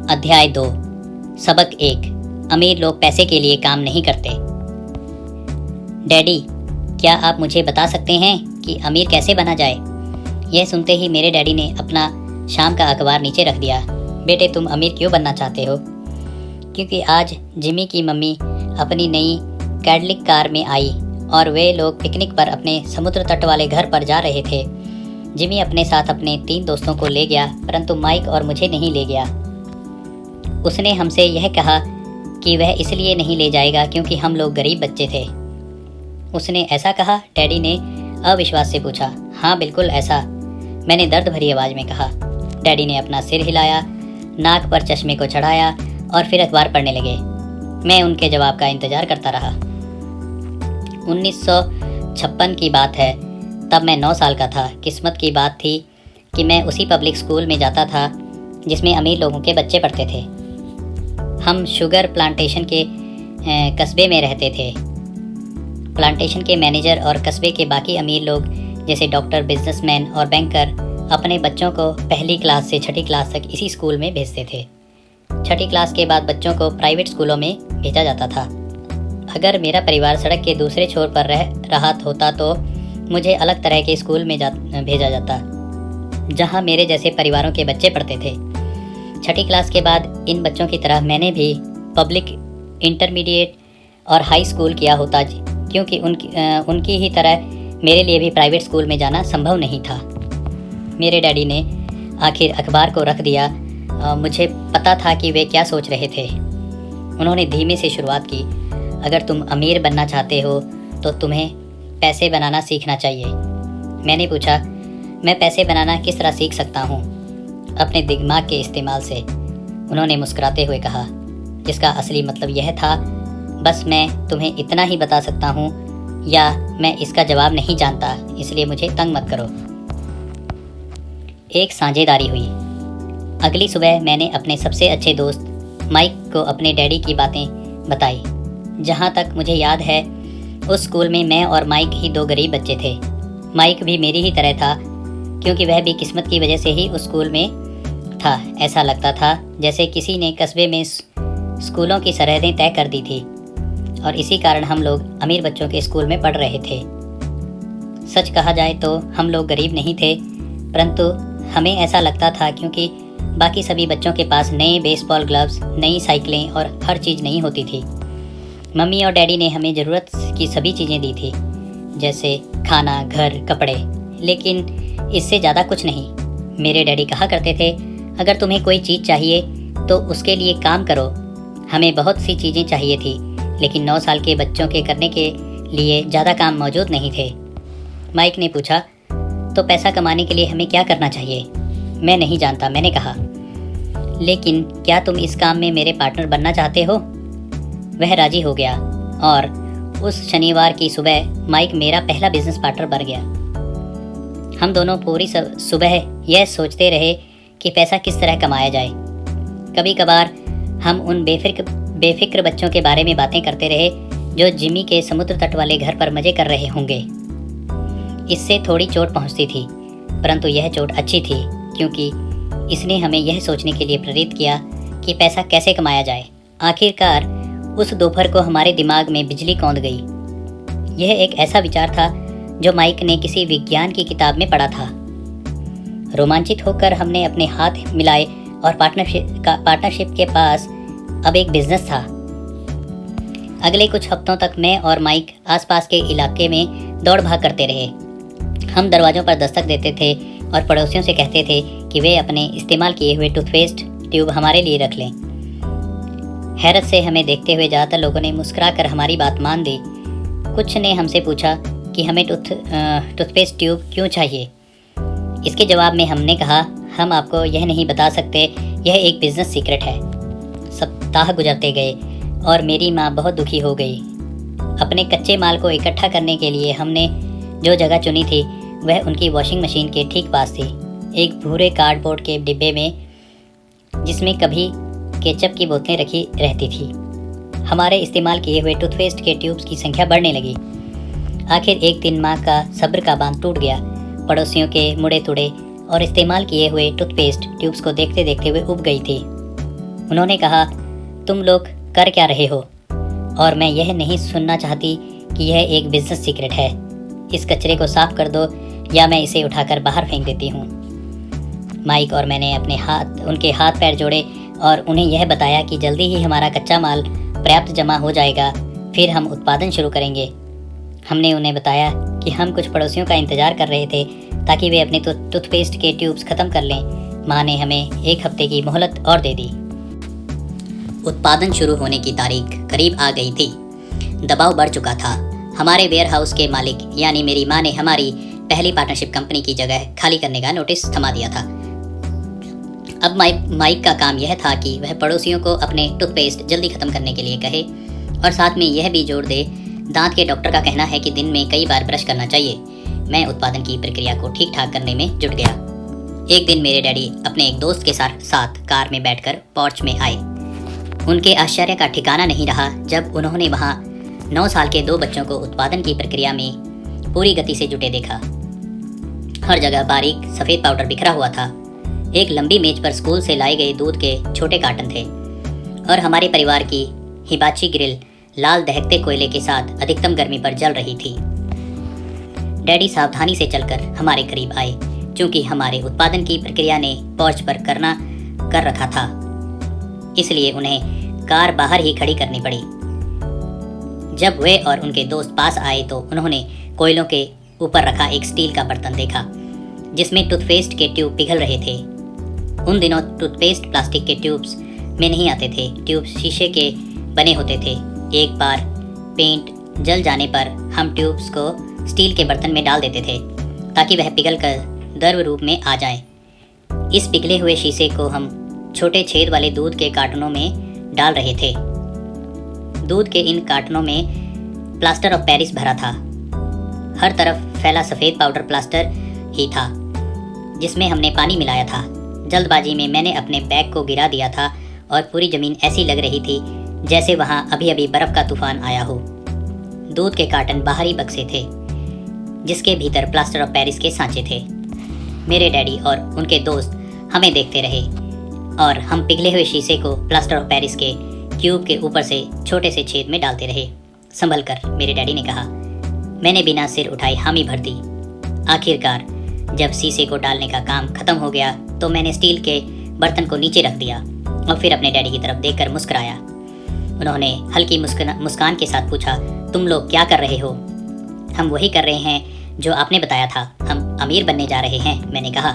अध्याय 2 सबक 1 अमीर लोग पैसे के लिए काम नहीं करते। डैडी, क्या आप मुझे बता सकते हैं कि अमीर कैसे बना जाए? यह सुनते ही मेरे डैडी ने अपना शाम का अखबार नीचे रख दिया। बेटे, तुम अमीर क्यों बनना चाहते हो? क्योंकि आज जिमी की मम्मी अपनी नई कैडलिक कार में आई और वे लोग पिकनिक पर अपने समुद्र तट वाले घर पर जा रहे थे। जिमी अपने साथ अपने 3 दोस्तों को ले गया, परंतु माइक और मुझे नहीं ले गया। उसने हमसे यह कहा कि वह इसलिए नहीं ले जाएगा क्योंकि हम लोग गरीब बच्चे थे। उसने ऐसा कहा? डैडी ने अविश्वास से पूछा। हाँ, बिल्कुल ऐसा, मैंने दर्द भरी आवाज़ में कहा। डैडी ने अपना सिर हिलाया, नाक पर चश्मे को चढ़ाया और फिर अखबार पढ़ने लगे। मैं उनके जवाब का इंतज़ार करता रहा। 1956 की बात है, तब मैं 9 साल का था। किस्मत की बात थी कि मैं उसी पब्लिक स्कूल में जाता था जिसमें अमीर लोगों के बच्चे पढ़ते थे। हम शुगर प्लांटेशन के कस्बे में रहते थे। प्लांटेशन के मैनेजर और कस्बे के बाकी अमीर लोग जैसे डॉक्टर, बिजनेसमैन और बैंकर अपने बच्चों को पहली क्लास से 6ठी क्लास तक इसी स्कूल में भेजते थे। 6ठी क्लास के बाद बच्चों को प्राइवेट स्कूलों में भेजा जाता था। अगर मेरा परिवार सड़क के दूसरे छोर पर रह रहा होता तो मुझे अलग तरह के स्कूल में भेजा जाता, जहां मेरे जैसे परिवारों के बच्चे पढ़ते थे। 6ठी क्लास के बाद इन बच्चों की तरह मैंने भी पब्लिक, इंटरमीडिएट और हाई स्कूल किया होता, क्योंकि उनकी ही तरह मेरे लिए भी प्राइवेट स्कूल में जाना संभव नहीं था। मेरे डैडी ने आखिर अखबार को रख दिया। मुझे पता था कि वे क्या सोच रहे थे। उन्होंने धीमे से शुरुआत की। अगर तुम अमीर बनना चाहते हो तो तुम्हें पैसे बनाना सीखना चाहिए। मैंने पूछा, मैं पैसे बनाना किस तरह सीख सकता हूँ? अपने दिमाग के इस्तेमाल से, उन्होंने मुस्कुराते हुए कहा, जिसका असली मतलब यह था, बस मैं तुम्हें इतना ही बता सकता हूँ, या मैं इसका जवाब नहीं जानता, इसलिए मुझे तंग मत करो। एक साझेदारी हुई। अगली सुबह मैंने अपने सबसे अच्छे दोस्त माइक को अपने डैडी की बातें बताई। जहाँ तक मुझे याद है, उस स्कूल में मैं और माइक ही 2 गरीब बच्चे थे। माइक भी मेरी ही तरह था, क्योंकि वह भी किस्मत की वजह से ही उस स्कूल में था। ऐसा लगता था जैसे किसी ने कस्बे में स्कूलों की सरहदें तय कर दी थी, और इसी कारण हम लोग अमीर बच्चों के स्कूल में पढ़ रहे थे। सच कहा जाए तो हम लोग गरीब नहीं थे, परंतु हमें ऐसा लगता था क्योंकि बाकी सभी बच्चों के पास नए बेसबॉल ग्लव्स, नई साइकिलें और हर चीज़ नई होती थी। मम्मी और डैडी ने हमें ज़रूरत की सभी चीज़ें दी थी, जैसे खाना, घर, कपड़े, लेकिन इससे ज़्यादा कुछ नहीं। मेरे डैडी कहा करते थे, अगर तुम्हें कोई चीज़ चाहिए तो उसके लिए काम करो। हमें बहुत सी चीज़ें चाहिए थी, लेकिन 9 साल के बच्चों के करने के लिए ज़्यादा काम मौजूद नहीं थे। माइक ने पूछा, तो पैसा कमाने के लिए हमें क्या करना चाहिए? मैं नहीं जानता, मैंने कहा। लेकिन क्या तुम इस काम में मेरे पार्टनर बनना चाहते हो? वह राजी हो गया, और उस शनिवार की सुबह माइक मेरा पहला बिजनेस पार्टनर बन गया। हम दोनों पूरी सुबह यह सोचते रहे कि पैसा किस तरह कमाया जाए। कभी कभार हम उन बेफिक्र बच्चों के बारे में बातें करते रहे जो जिमी के समुद्र तट वाले घर पर मज़े कर रहे होंगे। इससे थोड़ी चोट पहुंचती थी, परंतु यह चोट अच्छी थी, क्योंकि इसने हमें यह सोचने के लिए प्रेरित किया कि पैसा कैसे कमाया जाए। आखिरकार उस दोपहर को हमारे दिमाग में बिजली कौंध गई। यह एक ऐसा विचार था जो माइक ने किसी विज्ञान की किताब में पढ़ा था। रोमांचित होकर हमने अपने हाथ मिलाए, और पार्टनरशिप के पास अब एक बिजनेस था। अगले कुछ हफ्तों तक मैं और माइक आसपास के इलाके में दौड़ भाग करते रहे। हम दरवाज़ों पर दस्तक देते थे और पड़ोसियों से कहते थे कि वे अपने इस्तेमाल किए हुए टूथपेस्ट ट्यूब हमारे लिए रख लें। हैरत से हमें देखते हुए ज़्यादातर लोगों ने मुस्कुराकर हमारी बात मान दी। कुछ ने हमसे पूछा कि हमें टूथपेस्ट ट्यूब क्यों चाहिए। इसके जवाब में हमने कहा, हम आपको यह नहीं बता सकते, यह एक बिजनेस सीक्रेट है। सप्ताह गुजरते गए और मेरी माँ बहुत दुखी हो गई। अपने कच्चे माल को इकट्ठा करने के लिए हमने जो जगह चुनी थी वह उनकी वॉशिंग मशीन के ठीक पास थी, एक भूरे कार्डबोर्ड के डिब्बे में, जिसमें कभी केचप की बोतलें रखी रहती थी। हमारे इस्तेमाल किए हुए टूथपेस्ट के ट्यूब्स की संख्या बढ़ने लगी। आखिर एक दिन माँ का सब्र का बांध टूट गया। पड़ोसियों के मुड़े तुड़े और इस्तेमाल किए हुए टूथपेस्ट ट्यूब्स को देखते देखते हुए उब गई थी। उन्होंने कहा, तुम लोग कर क्या रहे हो? और मैं यह नहीं सुनना चाहती कि यह एक बिजनेस सीक्रेट है। इस कचरे को साफ कर दो या मैं इसे उठाकर बाहर फेंक देती हूँ। माइक और मैंने उनके हाथ पैर जोड़े और उन्हें यह बताया कि जल्दी ही हमारा कच्चा माल पर्याप्त जमा हो जाएगा, फिर हम उत्पादन शुरू करेंगे। हमने उन्हें बताया कि हम कुछ पड़ोसियों का इंतजार कर रहे थे ताकि वे अपने टूथपेस्ट के ट्यूब्स खत्म कर लें। माँ ने हमें 1 हफ्ते की मोहलत और दे दी। उत्पादन शुरू होने की तारीख करीब आ गई थी। दबाव बढ़ चुका था। हमारे वेयरहाउस के मालिक यानी मेरी माँ ने हमारी पहली पार्टनरशिप कंपनी की जगह खाली करने का नोटिस थमा दिया था। अब माइक का काम यह था कि वह पड़ोसियों को अपने टूथपेस्ट जल्दी खत्म करने के लिए कहे और साथ में यह भी जोड़ दे, दांत के डॉक्टर का कहना है कि दिन में कई बार ब्रश करना चाहिए। मैं उत्पादन की प्रक्रिया को ठीक ठाक करने में जुट गया। एक दिन मेरे डैडी अपने एक दोस्त के साथ कार में बैठकर पोर्च में आए। उनके आश्चर्य का ठिकाना नहीं रहा जब उन्होंने वहाँ 9 साल के 2 बच्चों को उत्पादन की प्रक्रिया में पूरी गति से जुटे देखा। हर जगह बारीक सफ़ेद पाउडर बिखरा हुआ था। एक लंबी मेज पर स्कूल से लाए गए दूध के छोटे कार्टन थे और हमारे परिवार की हिबाची ग्रिल लाल दहकते कोयले के साथ अधिकतम गर्मी पर जल रही थी। डैडी सावधानी से चलकर हमारे करीब आए क्योंकि हमारे उत्पादन की प्रक्रिया ने पोर्च पर कर रखा था, इसलिए उन्हें कार बाहर ही खड़ी करनी पड़ी। जब वे और उनके दोस्त पास आए तो उन्होंने कोयलों के ऊपर रखा एक स्टील का बर्तन देखा जिसमें टूथपेस्ट के ट्यूब पिघल रहे थे। उन दिनों टूथपेस्ट प्लास्टिक के ट्यूब्स में नहीं आते थे। ट्यूब्स शीशे के बने होते थे। एक बार पेंट जल जाने पर हम ट्यूब्स को स्टील के बर्तन में डाल देते थे ताकि वह पिघल कर द्रव रूप में आ जाए। इस पिघले हुए शीशे को हम छोटे छेद वाले दूध के कार्टनों में डाल रहे थे। दूध के इन कार्टनों में प्लास्टर ऑफ पेरिस भरा था। हर तरफ फैला सफ़ेद पाउडर प्लास्टर ही था जिसमें हमने पानी मिलाया था। जल्दबाजी में मैंने अपने बैग को गिरा दिया था और पूरी ज़मीन ऐसी लग रही थी जैसे वहाँ अभी अभी बर्फ़ का तूफान आया हो। दूध के कार्टन बाहरी बक्से थे जिसके भीतर प्लास्टर ऑफ पेरिस के सांचे थे। मेरे डैडी और उनके दोस्त हमें देखते रहे और हम पिघले हुए शीशे को प्लास्टर ऑफ पेरिस के क्यूब के ऊपर से छोटे से छेद में डालते रहे। संभल कर, मेरे डैडी ने कहा। मैंने बिना सिर उठाए हामी भर दी। आखिरकार जब शीशे को डालने का काम खत्म हो गया तो मैंने स्टील के बर्तन को नीचे रख दिया और फिर अपने डैडी की तरफ देखकर मुस्कुराया। उन्होंने हल्की मुस्कान के साथ पूछा, तुम लोग क्या कर रहे हो? हम वही कर रहे हैं जो आपने बताया था, हम अमीर बनने जा रहे हैं, मैंने कहा।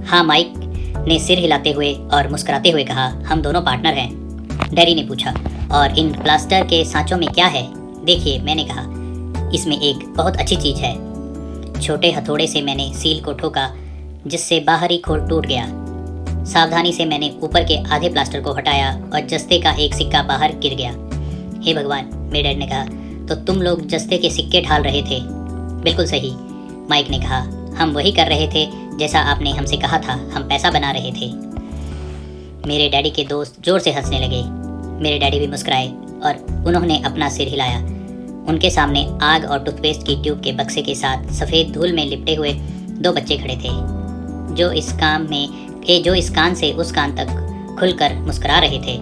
हाँ, माइक ने सिर हिलाते हुए और मुस्कुराते हुए कहा, हम दोनों पार्टनर हैं। डैडी ने पूछा, और इन प्लास्टर के सांचों में क्या है? देखिए, मैंने कहा, इसमें एक बहुत अच्छी चीज़ है। छोटे हथौड़े से मैंने सील को ठोका जिससे बाहरी खोल टूट गया। सावधानी से मैंने ऊपर के आधे प्लास्टर को हटाया और जस्ते का एक सिक्का बाहर गिर गया। हे भगवान, मेरे डैड ने कहा, तो तुम लोग जस्ते के सिक्के ढाल रहे थे? बिल्कुल सही, माइक ने कहा, हम वही कर रहे थे जैसा आपने हमसे कहा था, हम पैसा बना रहे थे। मेरे डैडी के दोस्त जोर से हंसने लगे। मेरे डैडी भी मुस्कुराए और उन्होंने अपना सिर हिलाया। उनके सामने आग और टूथपेस्ट की ट्यूब के बक्से के साथ सफ़ेद धूल में लिपटे हुए 2 बच्चे खड़े थे जो इस कान से उस कान तक खुलकर मुस्कुरा रहे थे।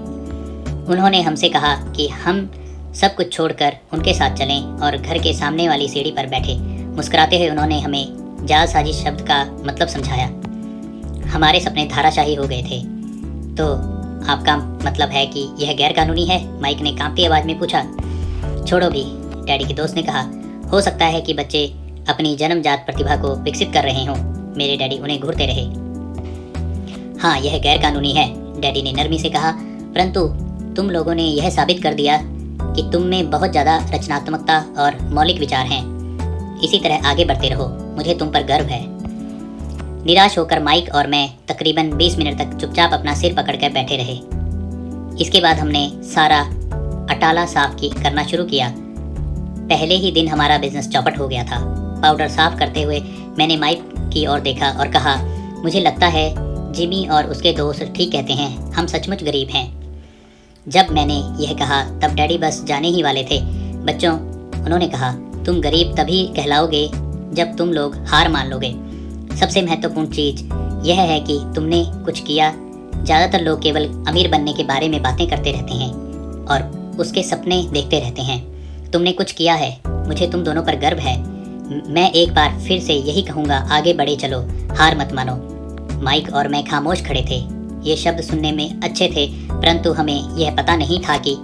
उन्होंने हमसे कहा कि हम सब कुछ छोड़कर उनके साथ चलें और घर के सामने वाली सीढ़ी पर बैठे। मुस्कुराते हुए उन्होंने हमें जालसाजी शब्द का मतलब समझाया। हमारे सपने धाराशाही हो गए थे। तो आपका मतलब है कि यह गैरकानूनी है? माइक ने कांपती आवाज़ में पूछा। छोड़ो भी, डैडी के दोस्त ने कहा, हो सकता है कि बच्चे अपनी जन्मजात प्रतिभा को विकसित कर रहे हों। मेरे डैडी उन्हें घूरते रहे। हाँ, यह गैरकानूनी है, डैडी ने नरमी से कहा, परंतु तुम लोगों ने यह साबित कर दिया कि तुम में बहुत ज़्यादा रचनात्मकता और मौलिक विचार हैं। इसी तरह आगे बढ़ते रहो, मुझे तुम पर गर्व है। निराश होकर माइक और मैं तकरीबन 20 मिनट तक चुपचाप अपना सिर पकड़कर बैठे रहे। इसके बाद हमने सारा अटाला साफ करना शुरू किया। पहले ही दिन हमारा बिजनेस चौपट हो गया था। पाउडर साफ करते हुए मैंने माइक की ओर देखा और कहा, मुझे लगता है जिमी और उसके दोस्त ठीक कहते हैं, हम सचमुच गरीब हैं। जब मैंने यह कहा तब डैडी बस जाने ही वाले थे। बच्चों, उन्होंने कहा, तुम गरीब तभी कहलाओगे जब तुम लोग हार मान लोगे। सबसे महत्वपूर्ण चीज़ यह है कि तुमने कुछ किया ज़्यादातर लोग केवल अमीर बनने के बारे में बातें करते रहते हैं और उसके सपने देखते रहते हैं। तुमने कुछ किया है, मुझे तुम दोनों पर गर्व है। मैं एक बार फिर से यही कहूँगा, आगे बढ़े चलो, हार मत मानो। माइक और मैं खामोश खड़े थे। ये शब्द सुनने में अच्छे थे, परंतु हमें यह पता नहीं था कि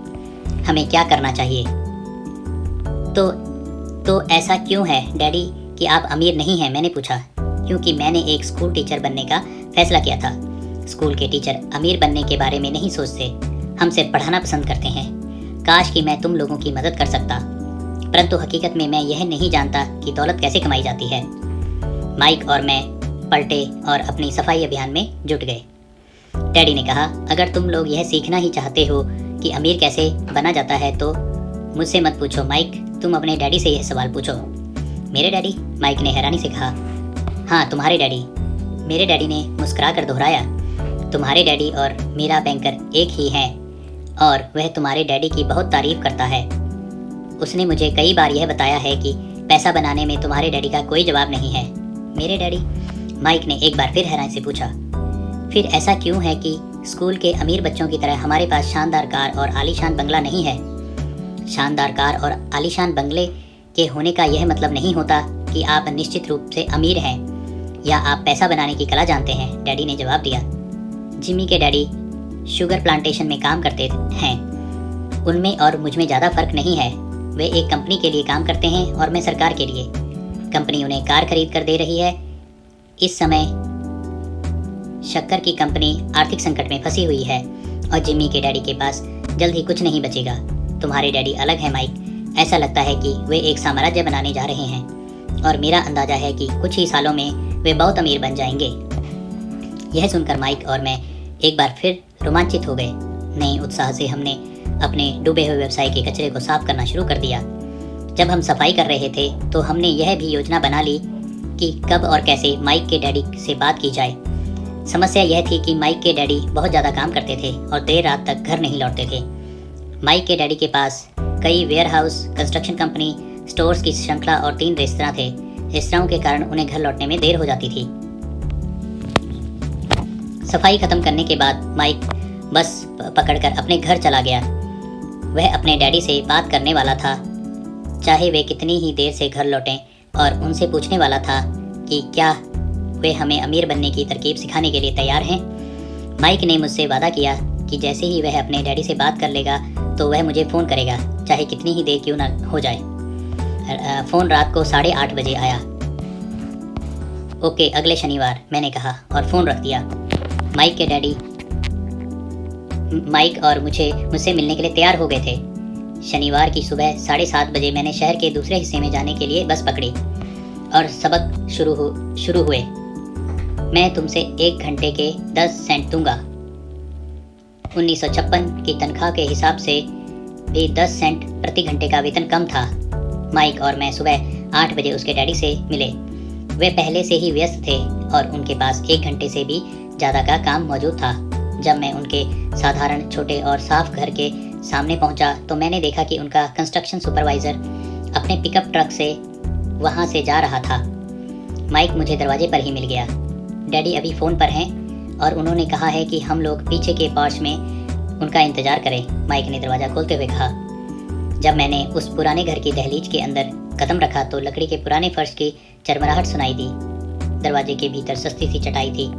हमें क्या करना चाहिए। तो ऐसा क्यों है डैडी कि आप अमीर नहीं हैं? मैंने पूछा। क्योंकि मैंने एक स्कूल टीचर बनने का फैसला किया था। स्कूल के टीचर अमीर बनने के बारे में नहीं सोचते, हम सिर्फ पढ़ाना पसंद करते हैं। काश कि मैं तुम लोगों की मदद कर सकता, परंतु हकीकत में मैं यह नहीं जानता कि दौलत कैसे कमाई जाती है। माइक और मैं पलटे और अपनी सफाई अभियान में जुट गए। डैडी ने कहा, अगर तुम लोग यह सीखना ही चाहते हो कि अमीर कैसे बना जाता है तो मुझसे मत पूछो माइक, तुम अपने डैडी से यह सवाल पूछो। मेरे डैडी? माइक ने हैरानी से कहा। हाँ, तुम्हारे डैडी। मेरे डैडी ने मुस्कुरा कर दोहराया। तुम्हारे डैडी और मेरा बैंकर एक ही हैं और वह तुम्हारे डैडी की बहुत तारीफ करता है। उसने मुझे कई बार यह बताया है कि पैसा बनाने में तुम्हारे डैडी का कोई जवाब नहीं है। मेरे डैडी? माइक ने एक बार फिर हैरानी से पूछा। फिर ऐसा क्यों है कि स्कूल के अमीर बच्चों की तरह हमारे पास शानदार कार और आलीशान बंगला नहीं है? शानदार कार और आलीशान बंगले के होने का यह मतलब नहीं होता कि आप निश्चित रूप से अमीर हैं या आप पैसा बनाने की कला जानते हैं, डैडी ने जवाब दिया। जिमी के डैडी शुगर प्लांटेशन में काम करते हैं। उनमें और मुझ में ज़्यादा फर्क नहीं है। वे एक कंपनी के लिए काम करते हैं और मैं सरकार के लिए। कंपनी उन्हें कार खरीद कर दे रही है। इस समय शक्कर की कंपनी आर्थिक संकट में फंसी हुई है और जिमी के डैडी के पास जल्द ही कुछ नहीं बचेगा। तुम्हारे डैडी अलग है माइक, ऐसा लगता है कि वे एक साम्राज्य बनाने जा रहे हैं और मेरा अंदाजा है कि कुछ ही सालों में वे बहुत अमीर बन जाएंगे। यह सुनकर माइक और मैं एक बार फिर रोमांचित हो गए। नए उत्साह से हमने अपने डूबे हुए व्यवसाय के कचरे को साफ करना शुरू कर दिया। जब हम सफाई कर रहे थे तो हमने यह भी योजना बना ली कि कब और कैसे माइक के डैडी से बात की जाए। समस्या यह थी कि माइक के डैडी बहुत ज़्यादा काम करते थे और देर रात तक घर नहीं लौटते थे। माइक के डैडी के पास कई वेयरहाउस, कंस्ट्रक्शन कंपनी, स्टोर्स की श्रृंखला और 3 रेस्तरां थे। रेस्तराओं के कारण उन्हें घर लौटने में देर हो जाती थी। सफाई खत्म करने के बाद माइक बस पकड़कर अपने घर चला गया। वह अपने डैडी से बात करने वाला था, चाहे वे कितनी ही देर से घर लौटें, और उनसे पूछने वाला था कि क्या वे हमें अमीर बनने की तरकीब सिखाने के लिए तैयार हैं। माइक ने मुझसे वादा किया कि जैसे ही वह अपने डैडी से बात कर लेगा तो वह मुझे फ़ोन करेगा, चाहे कितनी ही देर क्यों न हो जाए। फ़ोन रात को 8:30 बजे आया। ओके, अगले शनिवार, मैंने कहा और फ़ोन रख दिया। माइक और मुझसे मिलने के लिए तैयार हो गए थे। शनिवार की सुबह 7:30 बजे मैंने शहर के दूसरे हिस्से में जाने के लिए बस पकड़ी और सबक शुरू हुए। मैं तुमसे 1 घंटे के 10 सेंट दूंगा। 1956 की तनख्वाह के हिसाब से भी 10 सेंट प्रति घंटे का वेतन कम था। माइक और मैं सुबह 8 बजे उसके डैडी से मिले। वे पहले से ही व्यस्त थे और उनके पास 1 घंटे से भी ज़्यादा का काम मौजूद था। जब मैं उनके साधारण, छोटे और साफ घर के सामने पहुंचा तो मैंने देखा कि उनका कंस्ट्रक्शन सुपरवाइज़र अपने पिकअप ट्रक से वहां से जा रहा था। माइक मुझे दरवाजे पर ही मिल गया। डैडी अभी फ़ोन पर हैं और उन्होंने कहा है कि हम लोग पीछे के पोर्च में उनका इंतज़ार करें, माइक ने दरवाज़ा खोलते हुए कहा। जब मैंने उस पुराने घर की दहलीज के अंदर कदम रखा तो लकड़ी के पुराने फर्श की चरमराहट सुनाई दी। दरवाजे के भीतर सस्ती सी चटाई थी।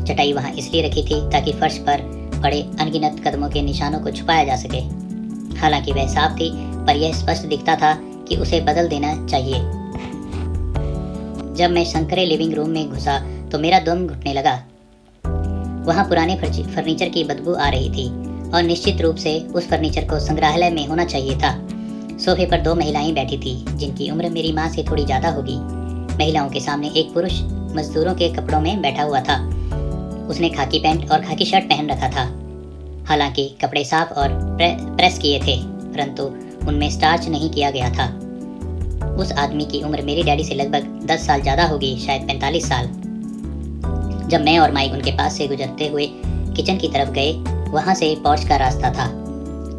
चटाई वहाँ इसलिए रखी थी ताकि फर्श पर पड़े अनगिनत कदमों के निशानों को छुपाया जा सके। हालांकि वह साफ थी, पर यह स्पष्ट दिखता था कि उसे बदल देना चाहिए। जब मैं संकरे लिविंग रूम में घुसा तो मेरा दम घुटने लगा। वहाँ पुराने फर्नीचर की बदबू आ रही थी और निश्चित रूप से उस फर्नीचर को संग्रहालय में होना चाहिए था। सोफे पर 2 महिलाएं बैठी थी जिनकी उम्र मेरी माँ से थोड़ी ज़्यादा होगी। महिलाओं के सामने एक पुरुष मजदूरों के कपड़ों में बैठा हुआ था। उसने खाकी पैंट और खाकी शर्ट पहन रखा था। हालांकि कपड़े साफ और प्रेस किए थे, परंतु उनमें स्टार्च नहीं किया गया था। उस आदमी की उम्र मेरे डैडी से लगभग 10 साल ज़्यादा होगी, शायद 45 साल। जब मैं और माइक उनके पास से गुजरते हुए किचन की तरफ गए, वहाँ से पोर्च का रास्ता था,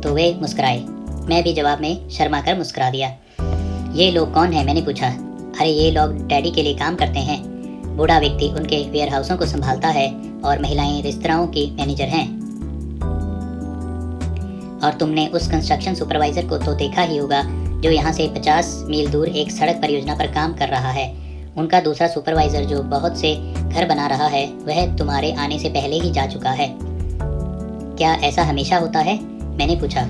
तो वे मुस्कुराए। मैं भी जवाब में शर्मा कर मुस्कुरा दिया। ये लोग कौन हैं? मैंने पूछा। अरे ये लोग डैडी के लिए काम करते हैं। बूढ़ा व्यक्ति उनके वेयर हाउसों को संभालता है और महिलाएं रेस्तराओं की मैनेजर हैं। और तुमने उस कंस्ट्रक्शन सुपरवाइजर को तो देखा ही होगा जो यहाँ से 50 मील दूर एक सड़क परियोजना पर काम कर रहा है। उनका दूसरा सुपरवाइजर जो बहुत से घर बना रहा है वह तुम्हारे आने से पहले ही जा चुका है। क्या ऐसा हमेशा होता है? मैंने पूछा।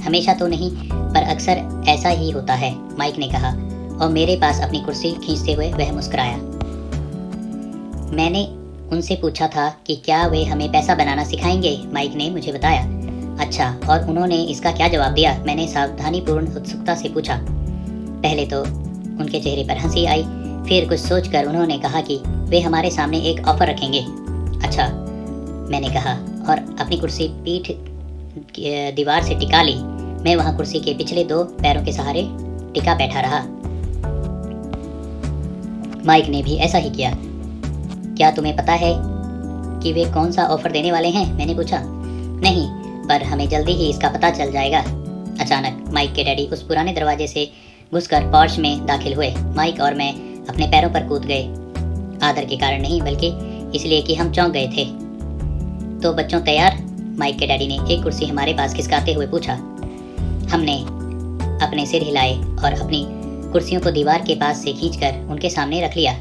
हमेशा तो नहीं, पर अक्सर ऐसा ही होता है, माइक ने कहा और मेरे पास अपनी कुर्सी खींचते हुए वह मुस्कुराया। मैंने उनसे पूछा था कि क्या वे हमें पैसा बनाना सिखाएंगे। माइक ने मुझे बताया। अच्छा, और उन्होंने इसका क्या जवाब दिया? मैंने सावधानीपूर्ण उत्सुकता से पूछा। पहले तो उनके चेहरे पर हंसी आई, फिर कुछ सोचकर उन्होंने कहा कि वे हमारे सामने एक ऑफर रखेंगे। अच्छा, मैंने कहा और अपनी कुर्सी पीठ दीवार से टिका ली। मैं वहां कुर्सी के पिछले 2 पैरों के सहारे टिका बैठा रहा। माइक ने भी ऐसा ही किया। क्या तुम्हें पता है कि वे कौन सा ऑफर देने वाले हैं? मैंने पूछा। नहीं, पर हमें जल्दी ही इसका पता चल जाएगा। अचानक माइक के डैडी उस पुराने दरवाजे से घुसकर पोर्च में दाखिल हुए। माइक और मैं अपने पैरों पर कूद गए, आदर के कारण नहीं बल्कि इसलिए कि हम चौंक गए थे। तो बच्चों तैयार? माइक के डैडी ने एक कुर्सी हमारे पास खिसकाते हुए पूछा। हमने अपने सिर हिलाए और अपनी कुर्सियों को दीवार के पास से खींचकर उनके सामने रख लिया।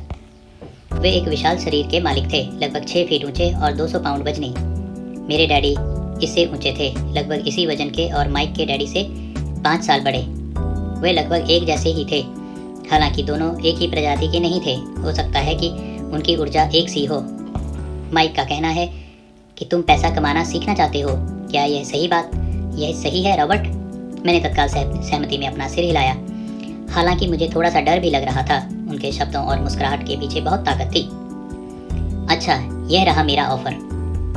वे एक विशाल शरीर के मालिक थे, लगभग 6 फीट ऊंचे और 200 पाउंड वजनी। मेरे डैडी इससे ऊंचे थे, लगभग इसी वजन के, और माइक के डैडी से 5 साल बड़े। वे लगभग एक जैसे ही थे, हालांकि दोनों एक ही प्रजाति के नहीं थे। हो सकता है कि उनकी ऊर्जा एक सी हो। माइक का कहना है कि तुम पैसा कमाना सीखना चाहते हो। क्या यह सही है रॉबर्ट? मैंने तत्काल सहमति में अपना सिर हिलाया, हालांकि मुझे थोड़ा सा डर भी लग रहा था। उनके शब्दों और मुस्कुराहट के पीछे बहुत ताकत थी। अच्छा, यह रहा मेरा ऑफर।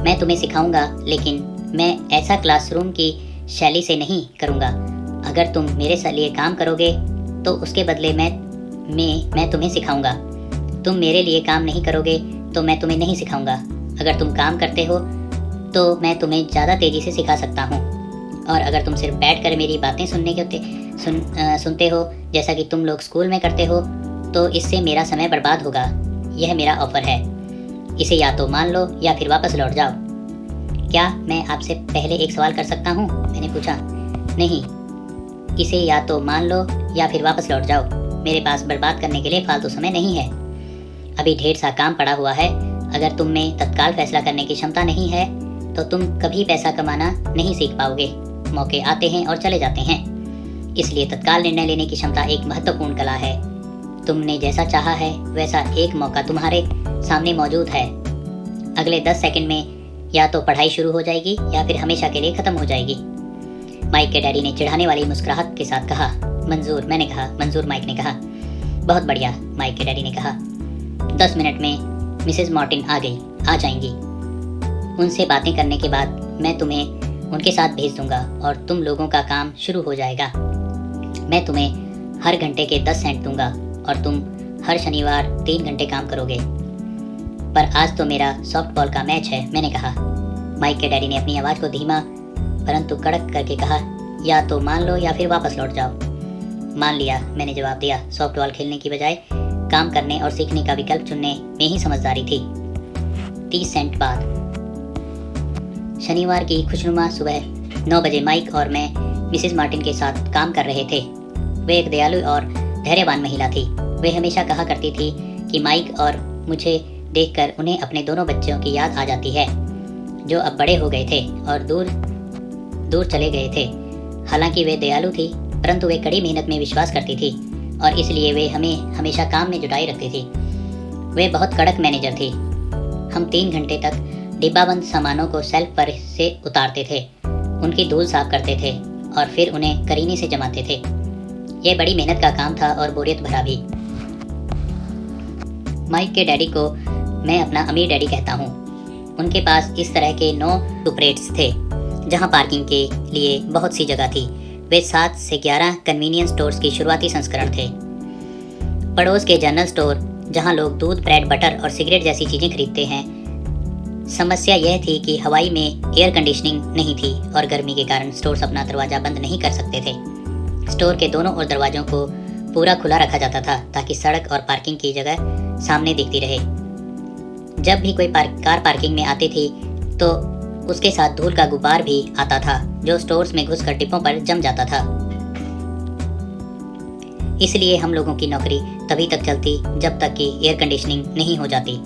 मैं तुम्हें सिखाऊंगा, लेकिन मैं ऐसा क्लासरूम की शैली से नहीं करूंगा। अगर तुम मेरे लिए काम करोगे तो उसके बदले मैं तुम्हें सिखाऊंगा। तुम मेरे लिए काम नहीं करोगे तो मैं तुम्हें नहीं सिखाऊंगा। अगर तुम काम करते हो तो मैं तुम्हें ज़्यादा तेज़ी से सिखा सकता हूँ, और अगर तुम सिर्फ बैठकर मेरी बातें सुनते हो जैसा कि तुम लोग स्कूल में करते हो तो इससे मेरा समय बर्बाद होगा। यह मेरा ऑफर है, इसे या तो मान लो या फिर वापस लौट जाओ। क्या मैं आपसे पहले एक सवाल कर सकता हूँ? मैंने पूछा। नहीं, इसे या तो मान लो या फिर वापस लौट जाओ। मेरे पास बर्बाद करने के लिए फालतू समय नहीं है। अभी ढेर सा काम पड़ा हुआ है। अगर तुम में तत्काल फैसला करने की क्षमता नहीं है तो तुम कभी पैसा कमाना नहीं सीख पाओगे। मौके आते हैं और चले जाते हैं, इसलिए तत्काल निर्णय लेने की क्षमता एक महत्वपूर्ण कला है। तुमने जैसा चाहा है वैसा एक मौका तुम्हारे सामने मौजूद है। अगले 10 सेकंड में या तो पढ़ाई शुरू हो जाएगी या फिर हमेशा के लिए खत्म हो जाएगी। माइक के डैडी ने चिढ़ाने वाली मुस्कुराहट के साथ कहा। मंजूर, मैंने कहा। मंजूर, माइक ने कहा। बहुत बढ़िया, माइक के डैडी ने कहा। 10 मिनट में मिसेस मार्टिन आ जाएंगी। उनसे बातें करने के बाद मैं तुम्हें उनके साथ भेज दूंगा और तुम लोगों का काम शुरू हो जाएगा। मैं तुम्हें हर घंटे के 10 सेंट दूंगा और तुम हर शनिवार 3 घंटे काम करोगे। पर आज तो मेरा सॉफ्टबॉल का मैच है, मैंने कहा। माइक के डैडी ने अपनी आवाज़ को धीमा परंतु कड़क करके कहा, या तो मान लो या फिर वापस लौट जाओ। मान लिया, मैंने जवाब दिया। सॉफ्टबॉल खेलने की बजाय काम करने और सीखने का विकल्प चुनने में ही समझदारी थी। 30 सेंट बाद शनिवार की खुशनुमा सुबह 9 बजे माइक और मैं मिसेस मार्टिन के साथ काम कर रहे थे। वे एक दयालु और धैर्यवान महिला थी। वे हमेशा कहा करती थी कि माइक और मुझे देखकर उन्हें अपने दोनों बच्चों की याद आ जाती है जो अब बड़े हो गए थे और दूर चले गए थे। हालांकि वे दयालु थी, परंतु वे कड़ी मेहनत में विश्वास करती थी और इसलिए वे हमें हमेशा काम में जुटाई रखती थी। वे बहुत कड़क मैनेजर थी। हम 3 घंटे तक डिब्बाबंद सामानों को शेल्फ पर से उतारते थे, उनकी धूल साफ करते थे और फिर उन्हें करीने से जमाते थे। यह बड़ी मेहनत का काम था और बोरियत भरा भी। माइक के डैडी को मैं अपना अमीर डैडी कहता हूँ। उनके पास इस तरह के 9 सुपरेट्स थे जहाँ पार्किंग के लिए बहुत सी जगह थी। वे 7 से 11 कन्वीनियंस स्टोर्स की शुरुआती संस्करण थे। पड़ोस के जनरल स्टोर जहाँ लोग दूध, ब्रेड, बटर और सिगरेट जैसी चीज़ें खरीदते हैं। समस्या यह थी कि हवाई में एयर कंडीशनिंग नहीं थी और गर्मी के कारण स्टोर्स अपना दरवाज़ा बंद नहीं कर सकते थे। स्टोर के दोनों ओर दरवाज़ों को पूरा खुला रखा जाता था ताकि सड़क और पार्किंग की जगह सामने दिखती रहे। जब भी कोई कार पार्किंग में आती थी तो उसके साथ धूल का गुब्बार भी आता था जो स्टोर्स में घुसकर डिब्बों पर जम जाता था। इसलिए हम लोगों की नौकरी तभी तक चलती जब तक कि एयर कंडीशनिंग नहीं हो जाती।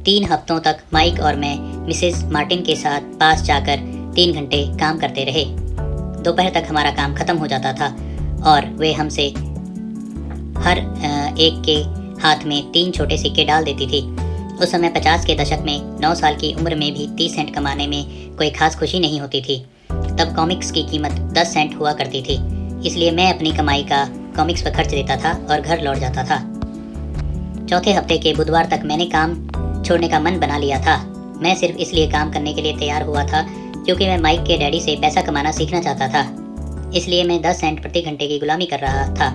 3 हफ्तों तक माइक और मैं मिसेस मार्टिन के साथ पास जाकर 3 घंटे काम करते रहे। दोपहर तक हमारा काम खत्म हो जाता था और वे हमसे हर एक के हाथ में 3 छोटे सिक्के डाल देती थी। उस समय 50 के दशक में 9 साल की उम्र में भी 30 सेंट कमाने में कोई खास खुशी नहीं होती थी। तब कॉमिक्स की कीमत 10 सेंट हुआ करती थी, इसलिए मैं अपनी कमाई का कॉमिक्स पर खर्च देता था और घर लौट जाता था। चौथे हफ्ते के बुधवार तक मैंने काम छोड़ने का मन बना लिया था। मैं सिर्फ इसलिए काम करने के लिए तैयार हुआ था क्योंकि मैं माइक के डैडी से पैसा कमाना सीखना चाहता था। इसलिए मैं 10 सेंट प्रति घंटे की गुलामी कर रहा था।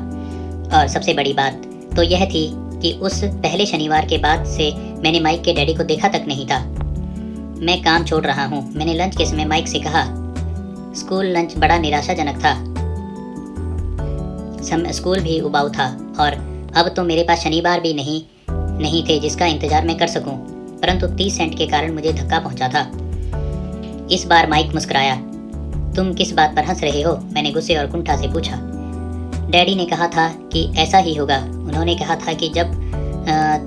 और सबसे बड़ी बात तो यह थी कि उस पहले शनिवार के बाद से मैंने माइक के डैडी को देखा तक नहीं था। मैं काम छोड़ रहा हूँ, मैंने लंच के समय माइक से कहा। स्कूल लंच बड़ा निराशाजनक था। स्कूल भी उबाऊ था और अब तो मेरे पास शनिवार भी नहीं थे जिसका इंतजार मैं कर सकूं। परंतु 30 सेंट के कारण मुझे धक्का पहुंचा था। इस बार माइक मुस्कुराया। तुम किस बात पर हंस रहे हो? मैंने गुस्से और कुंठा से पूछा। डैडी ने कहा था कि ऐसा ही होगा। उन्होंने कहा था कि जब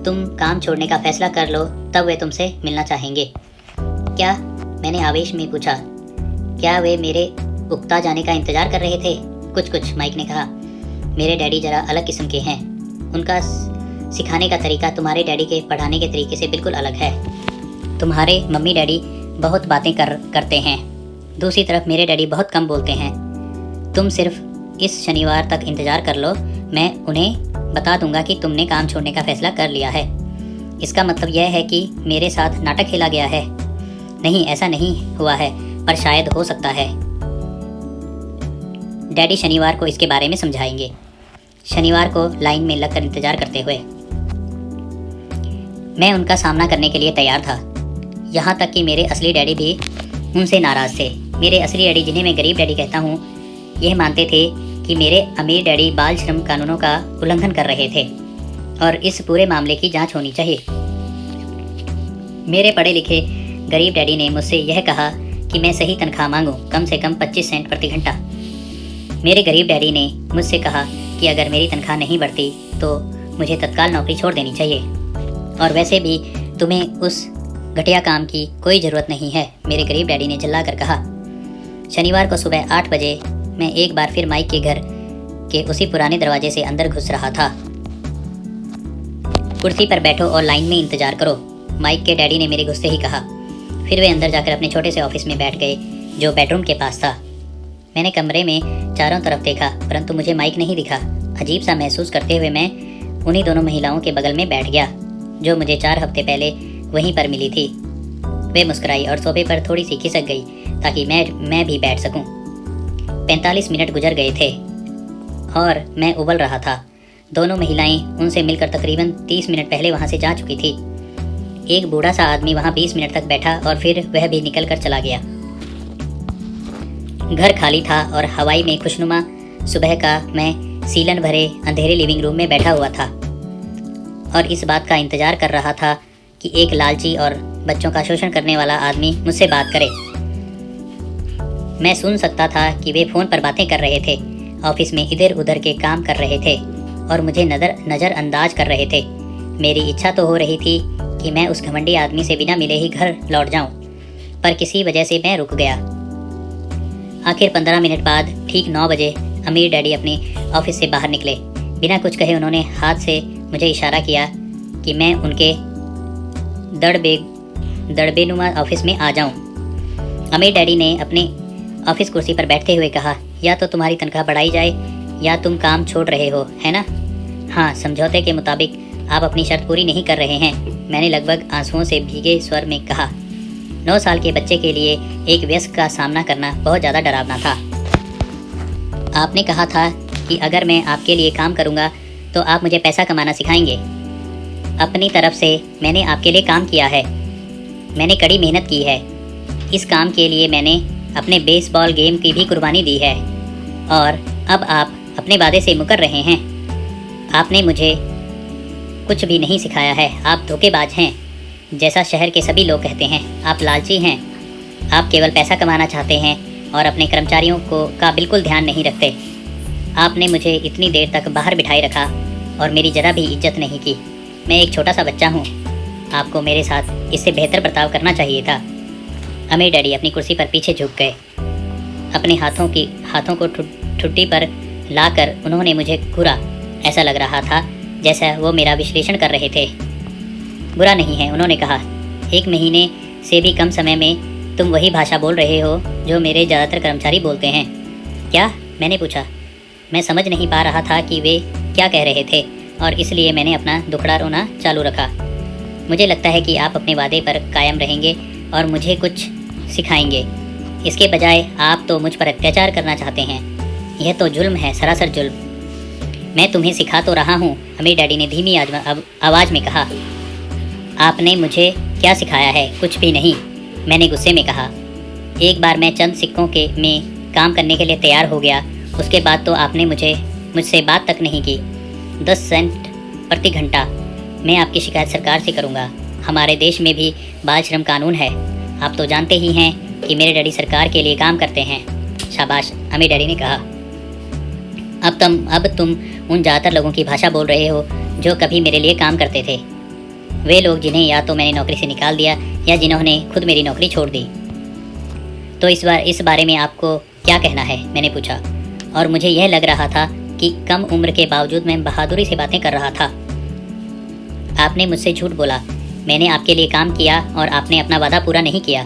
तुम काम छोड़ने का फैसला कर लो तब वे तुमसे मिलना चाहेंगे। क्या? मैंने आवेश में पूछा। क्या वे मेरे उकता जाने का इंतजार कर रहे थे? कुछ, माइक ने कहा। मेरे डैडी जरा अलग किस्म के हैं। उनका सिखाने का तरीका तुम्हारे डैडी के पढ़ाने के तरीके से बिल्कुल अलग है। तुम्हारे मम्मी डैडी बहुत बातें करते हैं। दूसरी तरफ मेरे डैडी बहुत कम बोलते हैं। तुम सिर्फ इस शनिवार तक इंतजार कर लो, मैं उन्हें बता दूंगा कि तुमने काम छोड़ने का फैसला कर लिया है। इसका मतलब यह है कि मेरे साथ नाटक खेला गया है। नहीं, ऐसा नहीं हुआ है, पर शायद हो सकता है। डैडी शनिवार को इसके बारे में समझाएंगे। शनिवार को लाइन में लगकर इंतजार करते हुए मैं उनका सामना करने के लिए तैयार था। यहाँ तक कि मेरे असली डैडी भी उनसे नाराज़ थे। मेरे असली डैडी, जिन्हें मैं गरीब डैडी कहता हूँ, यह मानते थे कि मेरे अमीर डैडी बाल श्रम कानूनों का उल्लंघन कर रहे थे और इस पूरे मामले की जांच होनी चाहिए। मेरे पढ़े लिखे गरीब डैडी ने मुझसे यह कहा कि मैं सही तनख्वाह मांगूं, कम से कम 25 सेंट प्रति घंटा। मेरे गरीब डैडी ने मुझसे कहा कि अगर मेरी तनख्वाह नहीं बढ़ती तो मुझे तत्काल नौकरी छोड़ देनी चाहिए, और वैसे भी तुम्हें उस घटिया काम की कोई ज़रूरत नहीं है, मेरे गरीब डैडी ने चिल्ला कर कहा। शनिवार को सुबह 8 बजे मैं एक बार फिर माइक के घर के उसी पुराने दरवाजे से अंदर घुस रहा था। कुर्सी पर बैठो और लाइन में इंतजार करो, माइक के डैडी ने मेरे गुस्से ही कहा। फिर वे अंदर जाकर अपने छोटे से ऑफिस में बैठ गए जो बेडरूम के पास था। मैंने कमरे में चारों तरफ देखा, परंतु मुझे माइक नहीं दिखा। अजीब सा महसूस करते हुए मैं उन्हीं दोनों महिलाओं के बगल में बैठ गया जो मुझे 4 हफ्ते पहले वहीं पर मिली थी। वे मुस्कुराई और सोफे पर थोड़ी सी खिसक गई ताकि मैं भी बैठ सकूं। 45 मिनट गुजर गए थे और मैं उबल रहा था। दोनों महिलाएं उनसे मिलकर तकरीबन 30 मिनट पहले वहां से जा चुकी थी। एक बूढ़ा सा आदमी वहां 20 मिनट तक बैठा और फिर वह भी निकल कर चला गया। घर खाली था और हवाई में खुशनुमा सुबह का मैं सीलन भरे अंधेरे लिविंग रूम में बैठा हुआ था और इस बात का इंतजार कर रहा था कि एक लालची और बच्चों का शोषण करने वाला आदमी मुझसे बात करे। मैं सुन सकता था कि वे फ़ोन पर बातें कर रहे थे, ऑफिस में इधर उधर के काम कर रहे थे और मुझे नज़रअंदाज कर रहे थे। मेरी इच्छा तो हो रही थी कि मैं उस घमंडी आदमी से बिना मिले ही घर लौट जाऊं, पर किसी वजह से मैं रुक गया। आखिर 15 मिनट बाद ठीक 9 बजे अमीर डैडी अपने ऑफिस से बाहर निकले। बिना कुछ कहे उन्होंने हाथ से मुझे इशारा किया कि मैं उनके दड़बेनुमा ऑफिस में आ जाऊं। अमीर डैडी ने अपने ऑफिस कुर्सी पर बैठते हुए कहा, या तो तुम्हारी तनख्वाह बढ़ाई जाए या तुम काम छोड़ रहे हो, है ना? हाँ, समझौते के मुताबिक आप अपनी शर्त पूरी नहीं कर रहे हैं, मैंने लगभग आंसुओं से भीगे स्वर में कहा। 9 साल के बच्चे के लिए एक वयस्क का सामना करना बहुत ज़्यादा डरावना था। आपने कहा था कि अगर मैं आपके लिए काम करूँगा तो आप मुझे पैसा कमाना सिखाएंगे। अपनी तरफ से मैंने आपके लिए काम किया है, मैंने कड़ी मेहनत की है। इस काम के लिए मैंने अपने बेसबॉल गेम की भी कुर्बानी दी है और अब आप अपने वादे से मुकर रहे हैं। आपने मुझे कुछ भी नहीं सिखाया है, आप धोखेबाज हैं। जैसा शहर के सभी लोग कहते हैं, आप लालची हैं। आप केवल पैसा कमाना चाहते हैं और अपने कर्मचारियों का बिल्कुल ध्यान नहीं रखते। आपने मुझे इतनी देर तक बाहर बिठाए रखा और मेरी जरा भी इज्जत नहीं की। मैं एक छोटा सा बच्चा हूँ। आपको मेरे साथ इससे बेहतर बर्ताव करना चाहिए था। अमीर डैडी अपनी कुर्सी पर पीछे झुक गए। अपने हाथों को ठुड्डी पर लाकर उन्होंने मुझे घूरा। ऐसा लग रहा था जैसा वो मेरा विश्लेषण कर रहे थे। बुरा नहीं है, उन्होंने कहा। 1 महीने से भी कम समय में तुम वही भाषा बोल रहे हो जो मेरे ज़्यादातर कर्मचारी बोलते हैं। क्या? मैंने पूछा। मैं समझ नहीं पा रहा था कि वे क्या कह रहे थे और इसलिए मैंने अपना दुखड़ा रोना चालू रखा। मुझे लगता है कि आप अपने वादे पर कायम रहेंगे और मुझे कुछ सिखाएंगे। इसके बजाय आप तो मुझ पर अत्याचार करना चाहते हैं। यह तो जुल्म है, सरासर जुल्म। मैं तुम्हें सिखा तो रहा हूँ, अमीर डैडी ने धीमी आवाज़ में कहा। आपने मुझे क्या सिखाया है? कुछ भी नहीं, मैंने गुस्से में कहा। एक बार मैं चंद सिक्कों में काम करने के लिए तैयार हो गया, उसके बाद तो आपने मुझसे बात तक नहीं की। 10 सेंट प्रति घंटा। मैं आपकी शिकायत सरकार से करूँगा। हमारे देश में भी बाल श्रम कानून है। आप तो जानते ही हैं कि मेरे डैडी सरकार के लिए काम करते हैं। शाबाश, अमीर डैडी ने कहा। अब तुम उन ज़्यादातर लोगों की भाषा बोल रहे हो जो कभी मेरे लिए काम करते थे। वे लोग जिन्हें या तो मैंने नौकरी से निकाल दिया या जिन्होंने खुद मेरी नौकरी छोड़ दी। तो इस बारे में आपको क्या कहना है? मैंने पूछा। और मुझे यह लग रहा था कि कम उम्र के बावजूद मैं बहादुरी से बातें कर रहा था। आपने मुझसे झूठ बोला। मैंने आपके लिए काम किया और आपने अपना वादा पूरा नहीं किया।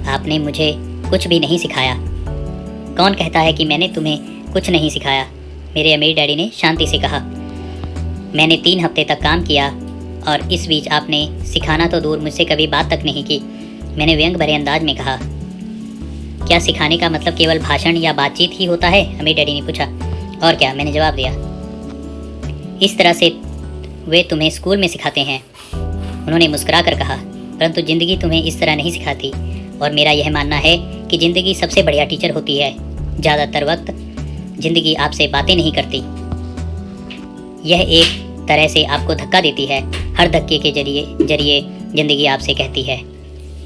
आपने मुझे कुछ भी नहीं सिखाया। कौन कहता है कि मैंने तुम्हें कुछ नहीं सिखाया? मेरे अमीर डैडी ने शांति से कहा। मैंने 3 हफ्ते तक काम किया और इस बीच आपने सिखाना तो दूर मुझसे कभी बात तक नहीं की। मैंने व्यंग भरे अंदाज में कहा। क्या सिखाने का मतलब केवल भाषण या बातचीत ही होता है? अमीर डैडी ने पूछा। और क्या, मैंने जवाब दिया। इस तरह से वे तुम्हें स्कूल में सिखाते हैं, उन्होंने मुस्कुरा कर कहा। परंतु ज़िंदगी तुम्हें इस तरह नहीं सिखाती और मेरा यह मानना है कि ज़िंदगी सबसे बढ़िया टीचर होती है। ज़्यादातर वक्त ज़िंदगी आपसे बातें नहीं करती, यह एक तरह से आपको धक्का देती है। हर धक्के के जरिए ज़िंदगी आपसे कहती है,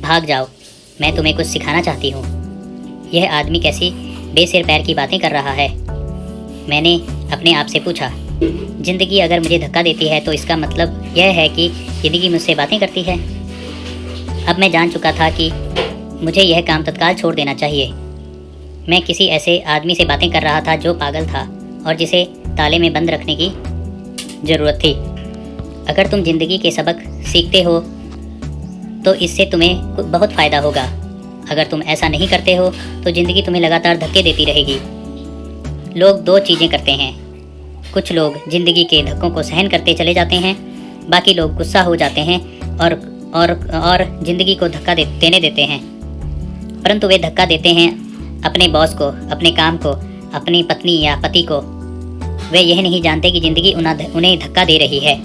भाग जाओ, मैं तुम्हें कुछ सिखाना चाहती हूँ। यह आदमी कैसी बेसिर पैर की बातें कर रहा है? मैंने अपने आप से पूछा। ज़िंदगी अगर मुझे धक्का देती है तो इसका मतलब यह है कि ज़िंदगी मुझसे बातें करती है। अब मैं जान चुका था कि मुझे यह काम तत्काल छोड़ देना चाहिए। मैं किसी ऐसे आदमी से बातें कर रहा था जो पागल था और जिसे ताले में बंद रखने की ज़रूरत थी। अगर तुम ज़िंदगी के सबक सीखते हो तो इससे तुम्हें बहुत फ़ायदा होगा। अगर तुम ऐसा नहीं करते हो तो ज़िंदगी तुम्हें लगातार धक्के देती रहेगी। लोग 2 चीज़ें करते हैं। कुछ लोग ज़िंदगी के धक्कों को सहन करते चले जाते हैं, बाकी लोग गुस्सा हो जाते हैं और ज़िंदगी को धक्का देने देते हैं। परंतु वे धक्का देते हैं अपने बॉस को, अपने काम को, अपनी पत्नी या पति को। वे यह नहीं जानते कि ज़िंदगी उन्हें धक्का दे रही है।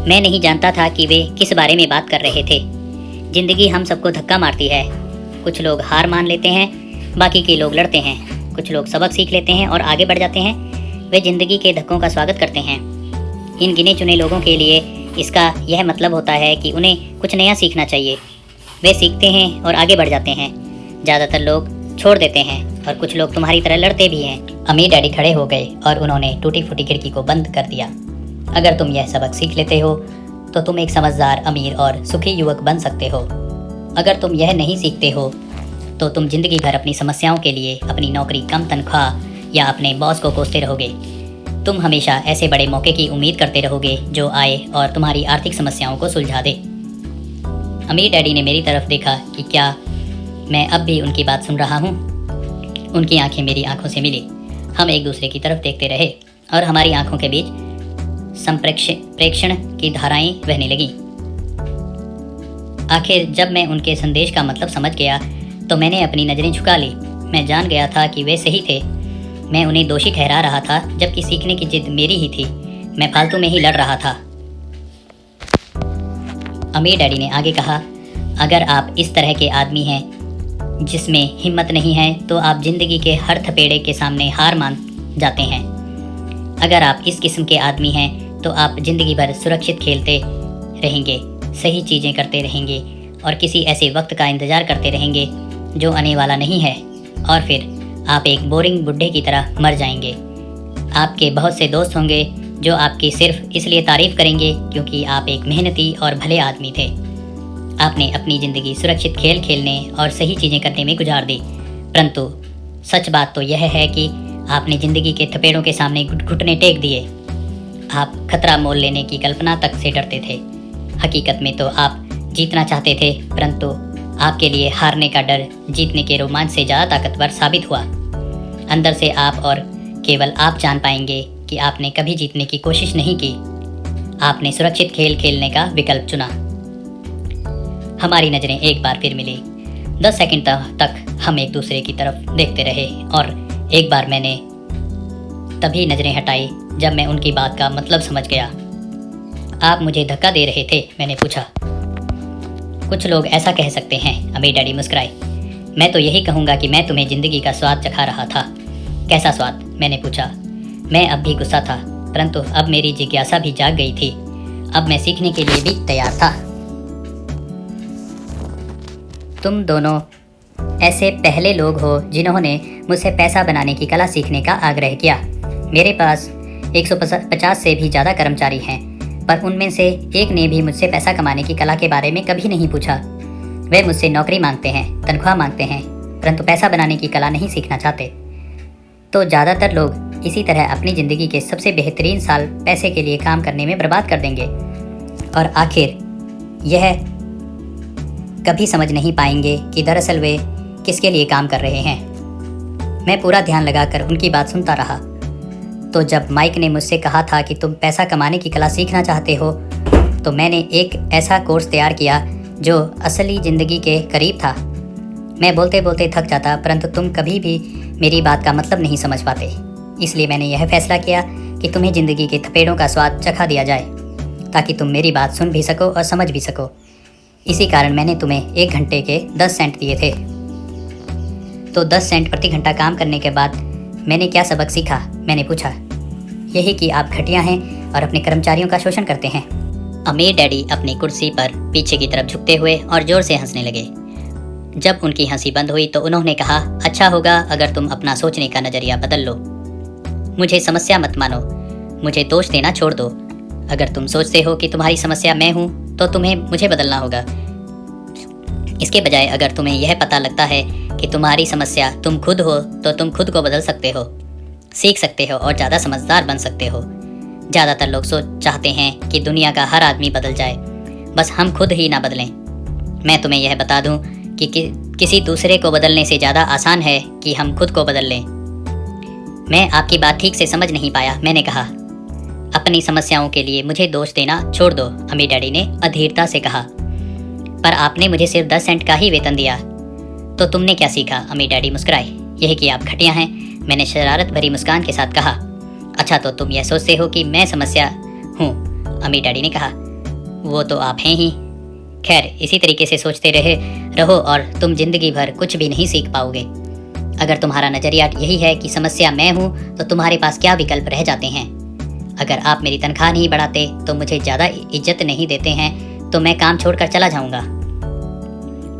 मैं नहीं जानता था कि वे किस बारे में बात कर रहे थे। ज़िंदगी हम सबको धक्का मारती है। कुछ लोग हार मान लेते हैं, बाकी के लोग लड़ते हैं। कुछ लोग सबक सीख लेते हैं और आगे बढ़ जाते हैं। वे ज़िंदगी के धक्कों का स्वागत करते हैं। इन गिने चुने लोगों के लिए इसका यह मतलब होता है कि उन्हें कुछ नया सीखना चाहिए। वे सीखते हैं और आगे बढ़ जाते हैं। ज़्यादातर लोग छोड़ देते हैं और कुछ लोग तुम्हारी तरह लड़ते भी हैं। अमीर डैडी खड़े हो गए और उन्होंने टूटी फूटी खिड़की को बंद कर दिया। अगर तुम यह सबक सीख लेते हो तो तुम एक समझदार, अमीर और सुखी युवक बन सकते हो। अगर तुम यह नहीं सीखते हो तो तुम जिंदगी भर अपनी समस्याओं के लिए अपनी नौकरी, कम तनख्वाह या अपने बॉस को कोसते रहोगे। तुम हमेशा ऐसे बड़े मौके की उम्मीद करते रहोगे जो आए और तुम्हारी आर्थिक समस्याओं को सुलझा दे। अमीर डैडी ने मेरी तरफ देखा कि क्या मैं अब भी उनकी बात सुन रहा हूँ। उनकी आंखें मेरी आंखों से मिली। हम एक दूसरे की तरफ देखते रहे और हमारी आंखों के बीच संप्रेक्षण की धाराएं बहने लगीं। आखिर जब मैं उनके संदेश का मतलब समझ गया तो मैंने अपनी नज़रें झुका ली। मैं जान गया था कि वे सही थे। मैं उन्हें दोषी ठहरा रहा था, जबकि सीखने की जिद मेरी ही थी। मैं फालतू में ही लड़ रहा था। अमीर डैडी ने आगे कहा, अगर आप इस तरह के आदमी हैं जिसमें हिम्मत नहीं है तो आप जिंदगी के हर थपेड़े के सामने हार मान जाते हैं। अगर आप इस किस्म के आदमी हैं तो आप जिंदगी भर सुरक्षित खेलते रहेंगे, सही चीज़ें करते रहेंगे और किसी ऐसे वक्त का इंतज़ार करते रहेंगे जो आने वाला नहीं है, और फिर आप एक बोरिंग बुढ़े की तरह मर जाएंगे। आपके बहुत से दोस्त होंगे जो आपकी सिर्फ इसलिए तारीफ़ करेंगे क्योंकि आप एक मेहनती और भले आदमी थे। आपने अपनी ज़िंदगी सुरक्षित खेल खेलने और सही चीज़ें करने में गुजार दी, परंतु सच बात तो यह है कि आपने ज़िंदगी के थपेड़ों के सामने घुटने टेक दिए। आप खतरा मोल लेने की कल्पना तक से डरते थे। हकीकत में तो आप जीतना चाहते थे, परंतु आपके लिए हारने का डर जीतने के रोमांच से ज़्यादा ताकतवर साबित हुआ। अंदर से आप और केवल आप जान पाएंगे कि आपने कभी जीतने की कोशिश नहीं की। आपने सुरक्षित खेल खेलने का विकल्प चुना। हमारी नज़रें एक बार फिर मिली। 10 सेकंड तक हम एक दूसरे की तरफ देखते रहे और एक बार मैंने तभी नज़रें हटाई जब मैं उनकी बात का मतलब समझ गया। आप मुझे धक्का दे रहे थे? मैंने पूछा। कुछ लोग ऐसा कह सकते हैं, अमीर डैडी मुस्कुराए। मैं तो यही कहूँगा कि मैं तुम्हें ज़िंदगी का स्वाद चखा रहा था। कैसा स्वाद? मैंने पूछा। मैं अब भी गुस्सा था, परंतु अब मेरी जिज्ञासा भी जाग गई थी। अब मैं सीखने के लिए भी तैयार था। तुम दोनों ऐसे पहले लोग हो जिन्होंने मुझसे पैसा बनाने की कला सीखने का आग्रह किया। मेरे पास 150 से भी ज़्यादा कर्मचारी हैं, पर उनमें से एक ने भी मुझसे पैसा कमाने की कला के बारे में कभी नहीं पूछा। वे मुझसे नौकरी मांगते हैं, तनख्वाह मांगते हैं, परंतु पैसा बनाने की कला नहीं सीखना चाहते। तो ज़्यादातर लोग इसी तरह अपनी ज़िंदगी के सबसे बेहतरीन साल पैसे के लिए काम करने में बर्बाद कर देंगे और आखिर यह कभी समझ नहीं पाएंगे कि दरअसल वे किसके लिए काम कर रहे हैं। मैं पूरा ध्यान लगाकर उनकी बात सुनता रहा। तो जब माइक ने मुझसे कहा था कि तुम पैसा कमाने की कला सीखना चाहते हो, तो मैंने एक ऐसा कोर्स तैयार किया जो असली ज़िंदगी के करीब था। मैं बोलते बोलते थक जाता, परंतु तुम कभी भी मेरी बात का मतलब नहीं समझ पाते। इसलिए मैंने यह फैसला किया कि तुम्हें ज़िंदगी के थपेड़ों का स्वाद चखा दिया जाए, ताकि तुम मेरी बात सुन भी सको और समझ भी सको। इसी कारण मैंने तुम्हें 1 घंटे के 10 सेंट दिए थे। तो 10 सेंट प्रति घंटा काम करने के बाद मैंने क्या सबक सीखा? मैंने पूछा। यही कि आप घटिया हैं और अपने कर्मचारियों का शोषण करते हैं। अमीर डैडी अपनी कुर्सी पर पीछे की तरफ झुकते हुए और जोर से हंसने लगे। जब उनकी हंसी बंद हुई तो उन्होंने कहा, अच्छा होगा अगर तुम अपना सोचने का नज़रिया बदल लो। मुझे समस्या मत मानो, मुझे दोष देना छोड़ दो। अगर तुम सोचते हो कि तुम्हारी समस्या मैं हूँ तो तुम्हें मुझे बदलना होगा। इसके बजाय अगर तुम्हें यह पता लगता है कि तुम्हारी समस्या तुम खुद हो तो तुम खुद को बदल सकते हो, सीख सकते हो और ज़्यादा समझदार बन सकते हो। ज़्यादातर लोग चाहते हैं कि दुनिया का हर आदमी बदल जाए, बस हम खुद ही ना बदलें। मैं तुम्हें यह बता दूं कि किसी दूसरे को बदलने से ज़्यादा आसान है कि हम खुद को बदल लें। मैं आपकी बात ठीक से समझ नहीं पाया। मैंने कहा, अपनी समस्याओं के लिए मुझे दोष देना छोड़ दो, अमीर डैडी ने अधीरता से कहा। पर आपने मुझे सिर्फ 10 सेंट का ही वेतन दिया, तो तुमने क्या सीखा? अमीर डैडी मुस्कुराए। यही कि आप घटिया हैं, मैंने शरारत भरी मुस्कान के साथ कहा। अच्छा, तो तुम यह सोचते हो कि मैं समस्या हूँ? अमीर डैडी ने कहा। वो तो आप हैं ही। खैर, इसी तरीके से सोचते रहो और तुम जिंदगी भर कुछ भी नहीं सीख पाओगे। अगर तुम्हारा नज़रिया यही है कि समस्या मैं हूँ, तो तुम्हारे पास क्या विकल्प रह जाते हैं? अगर आप मेरी तनख्वाह नहीं बढ़ाते, तो मुझे ज़्यादा इज्जत नहीं देते हैं, तो मैं काम छोड़कर चला जाऊँगा।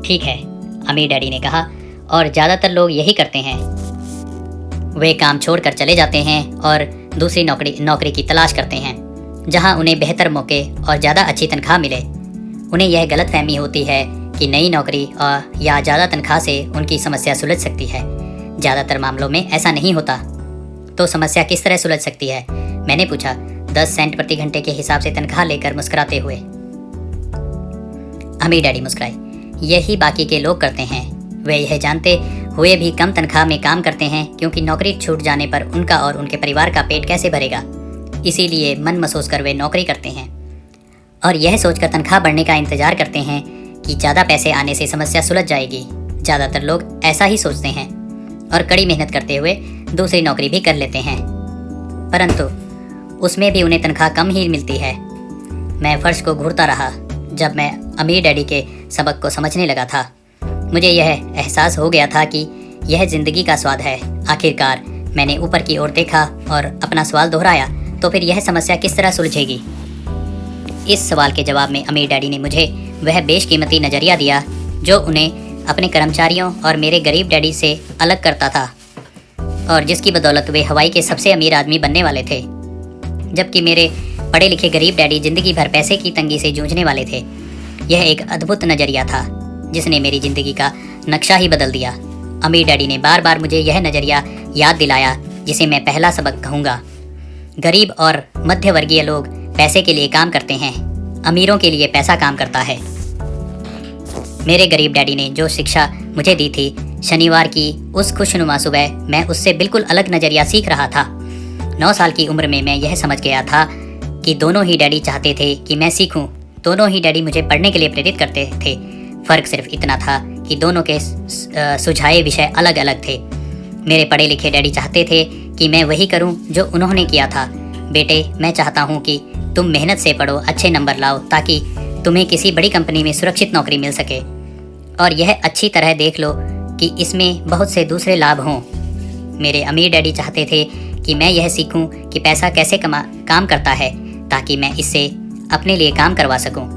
ठीक है, अमीर डैडी ने कहा, और ज़्यादातर लोग यही करते हैं। वे काम छोड़कर चले जाते हैं और दूसरी नौकरी की तलाश करते हैं, जहां उन्हें बेहतर मौके और ज़्यादा अच्छी तनख्वाह मिले। उन्हें यह गलतफहमी होती है कि नई नौकरी या ज़्यादा तनख्वाह से उनकी समस्या सुलझ सकती है। ज़्यादातर मामलों में ऐसा नहीं होता। तो समस्या किस तरह सुलझ सकती है? मैंने पूछा, 10 सेंट प्रति घंटे के हिसाब से तनख्वाह लेकर मुस्कुराते हुए। अमीर डैडी मुस्कुराए। यही बाकी के लोग करते हैं। वे यह जानते हुए भी कम तनख्वाह में काम करते हैं, क्योंकि नौकरी छूट जाने पर उनका और उनके परिवार का पेट कैसे भरेगा। इसीलिए मन महसूस कर वे नौकरी करते हैं और यह सोचकर तनख्वाह बढ़ने का इंतजार करते हैं कि ज़्यादा पैसे आने से समस्या सुलझ जाएगी। ज़्यादातर लोग ऐसा ही सोचते हैं और कड़ी मेहनत करते हुए दूसरी नौकरी भी कर लेते हैं, परंतु उसमें भी उन्हें तनख्वाह कम ही मिलती है। मैं फर्श को घूरता रहा। जब मैं अमीर डैडी के सबक को समझने लगा था, मुझे यह एहसास हो गया था कि यह ज़िंदगी का स्वाद है। आखिरकार मैंने ऊपर की ओर देखा और अपना सवाल दोहराया, तो फिर यह समस्या किस तरह सुलझेगी? इस सवाल के जवाब में अमीर डैडी ने मुझे वह बेशकीमती नज़रिया दिया जो उन्हें अपने कर्मचारियों और मेरे गरीब डैडी से अलग करता था और जिसकी बदौलत वे हवाई के सबसे अमीर आदमी बनने वाले थे, जबकि मेरे पढ़े लिखे गरीब डैडी जिंदगी भर पैसे की तंगी से जूझने वाले थे। यह एक अद्भुत नज़रिया था जिसने मेरी ज़िंदगी का नक्शा ही बदल दिया। अमीर डैडी ने बार बार मुझे यह नज़रिया याद दिलाया जिसे मैं पहला सबक कहूँगा। गरीब और मध्यवर्गीय लोग पैसे के लिए काम करते हैं, अमीरों के लिए पैसा काम करता है। मेरे गरीब डैडी ने जो शिक्षा मुझे दी थी, शनिवार की उस खुशनुमा सुबह मैं उससे बिल्कुल अलग नज़रिया सीख रहा था। 9 साल की उम्र में मैं यह समझ गया था कि दोनों ही डैडी चाहते थे कि मैं सीखूं। दोनों ही डैडी मुझे पढ़ने के लिए प्रेरित करते थे। फ़र्क सिर्फ इतना था कि दोनों के सुझाए विषय अलग अलग थे। मेरे पढ़े लिखे डैडी चाहते थे कि मैं वही करूं जो उन्होंने किया था। बेटे, मैं चाहता हूं कि तुम मेहनत से पढ़ो, अच्छे नंबर लाओ ताकि तुम्हें किसी बड़ी कंपनी में सुरक्षित नौकरी मिल सके। और यह अच्छी तरह देख लो कि इसमें बहुत से दूसरे लाभ हों। मेरे अमीर डैडी चाहते थे कि मैं यह सीखूं कि पैसा कैसे काम करता है ताकि मैं इससे अपने लिए काम करवा सकूं।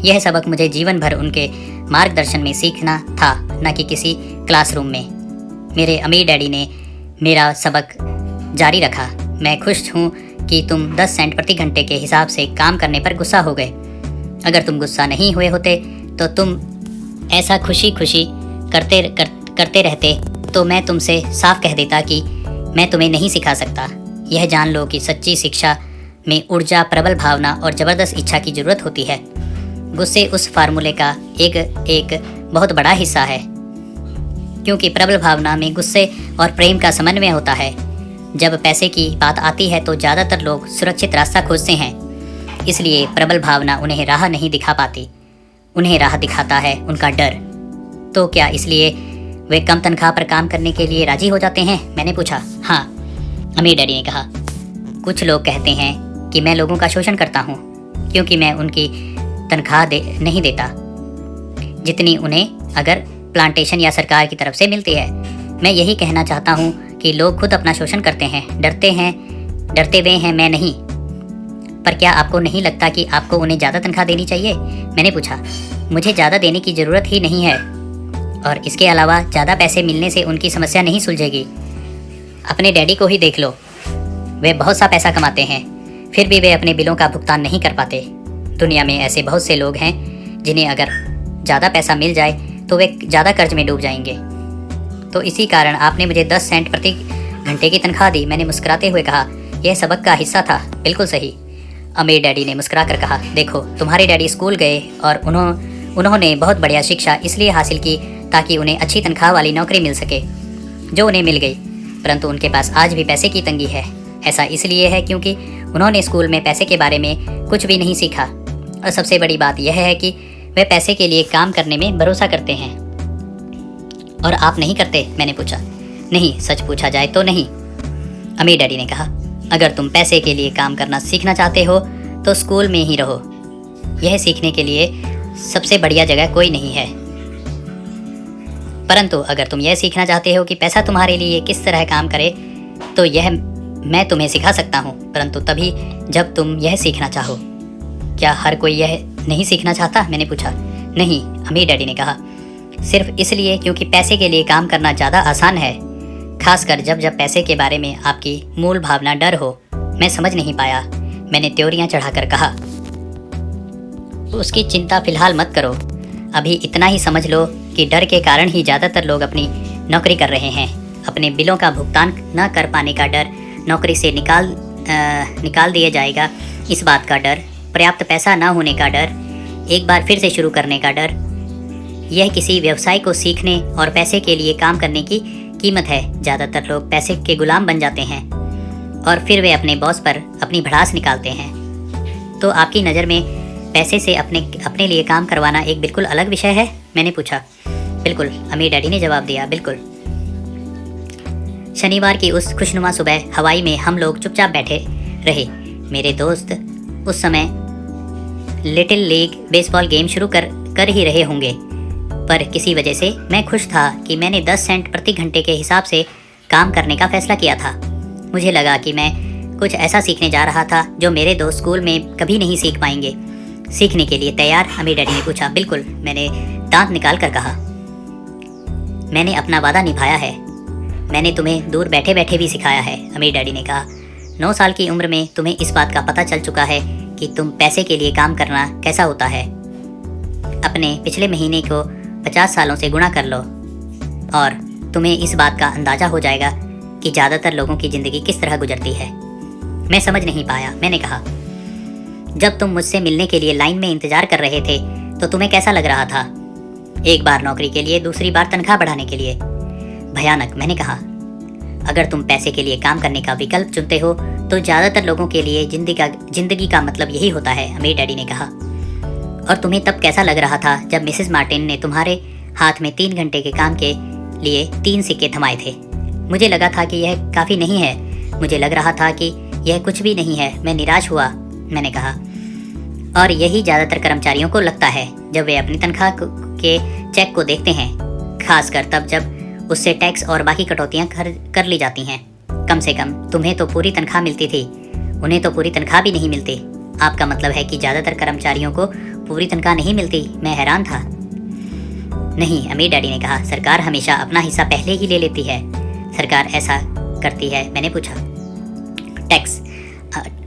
यह सबक मुझे जीवन भर उनके मार्गदर्शन में सीखना था, न कि किसी क्लासरूम में। मेरे अमीर डैडी ने मेरा सबक जारी रखा। मैं खुश हूँ कि तुम 10 सेंट प्रति घंटे के हिसाब से काम करने पर गुस्सा हो गए। अगर तुम गुस्सा नहीं हुए होते तो तुम ऐसा खुशी खुशी करते रहते तो मैं तुमसे साफ कह देता कि मैं तुम्हें नहीं सिखा सकता। यह जान लो कि सच्ची शिक्षा में ऊर्जा, प्रबल भावना और ज़बरदस्त इच्छा की ज़रूरत होती है। गुस्से उस फार्मूले का एक बहुत बड़ा हिस्सा है, क्योंकि प्रबल भावना में गुस्से और प्रेम का समन्वय होता है। जब पैसे की बात आती है तो ज़्यादातर लोग सुरक्षित रास्ता खोजते हैं, इसलिए प्रबल भावना उन्हें राह नहीं दिखा पाती। उन्हें राह दिखाता है उनका डर। तो क्या इसलिए वे कम तनख्वाह पर काम करने के लिए राजी हो जाते हैं? मैंने पूछा। हाँ, अमीर डैडी ने कहा। कुछ लोग कहते हैं कि मैं लोगों का शोषण करता हूँ क्योंकि मैं उनकी तनख्वाह नहीं देता जितनी उन्हें अगर प्लांटेशन या सरकार की तरफ से मिलती है। मैं यही कहना चाहता हूँ कि लोग खुद अपना शोषण करते हैं, डरते हुए हैं, मैं नहीं। पर क्या आपको नहीं लगता कि आपको उन्हें ज़्यादा तनख्वाह देनी चाहिए? मैंने पूछा। मुझे ज़्यादा देने की ज़रूरत ही नहीं है, और इसके अलावा ज़्यादा पैसे मिलने से उनकी समस्या नहीं सुलझेगी। अपने डैडी को ही देख लो, वे बहुत सा पैसा कमाते हैं, फिर भी वे अपने बिलों का भुगतान नहीं कर पाते। दुनिया में ऐसे बहुत से लोग हैं जिन्हें अगर ज़्यादा पैसा मिल जाए तो वे ज़्यादा कर्ज में डूब जाएंगे। तो इसी कारण आपने मुझे 10 सेंट प्रति घंटे की तनख्वाह दी। मैंने मुस्कुराते हुए कहा। यह सबक का हिस्सा था। बिल्कुल सही। अमीर डैडी ने मुस्कुरा कर कहा, देखो, तुम्हारे डैडी स्कूल गए और उन्होंने बहुत बढ़िया शिक्षा इसलिए हासिल की ताकि उन्हें अच्छी तनख्वाह वाली नौकरी मिल सके, जो उन्हें मिल गई। परंतु उनके पास आज भी पैसे की तंगी है। ऐसा इसलिए है क्योंकि उन्होंने स्कूल में पैसे के बारे में कुछ भी नहीं सीखा। और सबसे बड़ी बात यह है कि वे पैसे के लिए काम करने में भरोसा करते हैं। और आप नहीं करते? मैंने पूछा। नहीं, सच पूछा जाए तो नहीं, अमीर डैडी ने कहा। अगर तुम पैसे के लिए काम करना सीखना चाहते हो तो स्कूल में ही रहो। यह सीखने के लिए सबसे बढ़िया जगह कोई नहीं है। परंतु अगर तुम यह सीखना चाहते हो कि पैसा तुम्हारे लिए किस तरह काम करे तो यह मैं तुम्हें सिखा सकता हूँ, परंतु तभी जब तुम यह सीखना चाहो। क्या हर कोई यह नहीं सीखना चाहता? मैंने पूछा। नहीं, अमीर डैडी ने कहा। सिर्फ इसलिए क्योंकि पैसे के लिए काम करना ज़्यादा आसान है, खासकर जब पैसे के बारे में आपकी मूल भावना डर हो। मैं समझ नहीं पाया। मैंने त्योरियां चढ़ाकर कहा, उसकी चिंता फिलहाल मत करो। अभी इतना ही समझ लो कि डर के कारण ही ज़्यादातर लोग अपनी नौकरी कर रहे हैं। अपने बिलों का भुगतान न कर पाने का डर, नौकरी से निकाल दिया जाएगा इस बात का डर, पर्याप्त पैसा न होने का डर, एक बार फिर से शुरू करने का डर। यह किसी व्यवसाय को सीखने और पैसे के लिए काम करने की कीमत है। ज़्यादातर लोग पैसे के गुलाम बन जाते हैं और फिर वे अपने बॉस पर अपनी भड़ास निकालते हैं। तो आपकी नज़र में पैसे से अपने लिए काम करवाना एक बिल्कुल अलग विषय है? मैंने पूछा। बिल्कुल, अमीर डैडी ने जवाब दिया, बिल्कुल। शनिवार की उस खुशनुमा सुबह हवाई में हम लोग चुपचाप बैठे रहे। मेरे दोस्त उस समय लिटिल लीग बेसबॉल गेम शुरू कर ही रहे होंगे, पर किसी वजह से मैं खुश था कि मैंने 10 सेंट प्रति घंटे के हिसाब से काम करने का फैसला किया था। मुझे लगा कि मैं कुछ ऐसा सीखने जा रहा था जो मेरे दोस्त स्कूल में कभी नहीं सीख पाएंगे। सीखने के लिए तैयार? अमीर डैडी ने पूछा। बिल्कुल, मैंने दांत निकाल कर कहा। मैंने अपना वादा निभाया है। मैंने तुम्हें दूर बैठे बैठे भी सिखाया है, अमीर डैडी ने कहा। 9 साल की उम्र में तुम्हें इस बात का पता चल चुका है कि तुम पैसे के लिए काम करना कैसा होता है। अपने पिछले महीने को 50 सालों से गुणा कर लो और तुम्हें इस बात का अंदाज़ा हो जाएगा कि ज़्यादातर लोगों की ज़िंदगी किस तरह गुजरती है। मैं समझ नहीं पाया। मैंने कहा, जब तुम मुझसे मिलने के लिए लाइन में इंतज़ार कर रहे थे तो तुम्हें कैसा लग रहा था? एक बार नौकरी के लिए, दूसरी बार तनख्वाह बढ़ाने के लिए। भयानक, मैंने कहा। अगर तुम पैसे के लिए काम करने का विकल्प चुनते हो तो ज़्यादातर लोगों के लिए जिंदगी का मतलब यही होता है, अमीर डैडी ने कहा। और तुम्हें तब कैसा लग रहा था जब मिसेस मार्टिन ने तुम्हारे हाथ में 3 घंटे के काम के लिए 3 सिक्के थमाए थे? मुझे लगा था कि यह काफ़ी नहीं है। मुझे लग रहा था कि यह कुछ भी नहीं है। मैं निराश हुआ, मैंने कहा। और यही ज़्यादातर कर्मचारियों को लगता है जब वे अपनी तनख्वाह के चेक को देखते हैं, खासकर तब जब उससे टैक्स और बाकी कटौतियाँ कर ली जाती हैं। कम से कम तुम्हें तो पूरी तनख्वाह मिलती थी, उन्हें तो पूरी तनख्वाह भी नहीं मिलती। आपका मतलब है कि ज़्यादातर कर्मचारियों को पूरी तनख्वाह नहीं मिलती? मैं हैरान था। नहीं, अमीर डैडी ने कहा, सरकार हमेशा अपना हिस्सा पहले ही ले लेती है। सरकार ऐसा करती है? मैंने पूछा। टैक्स,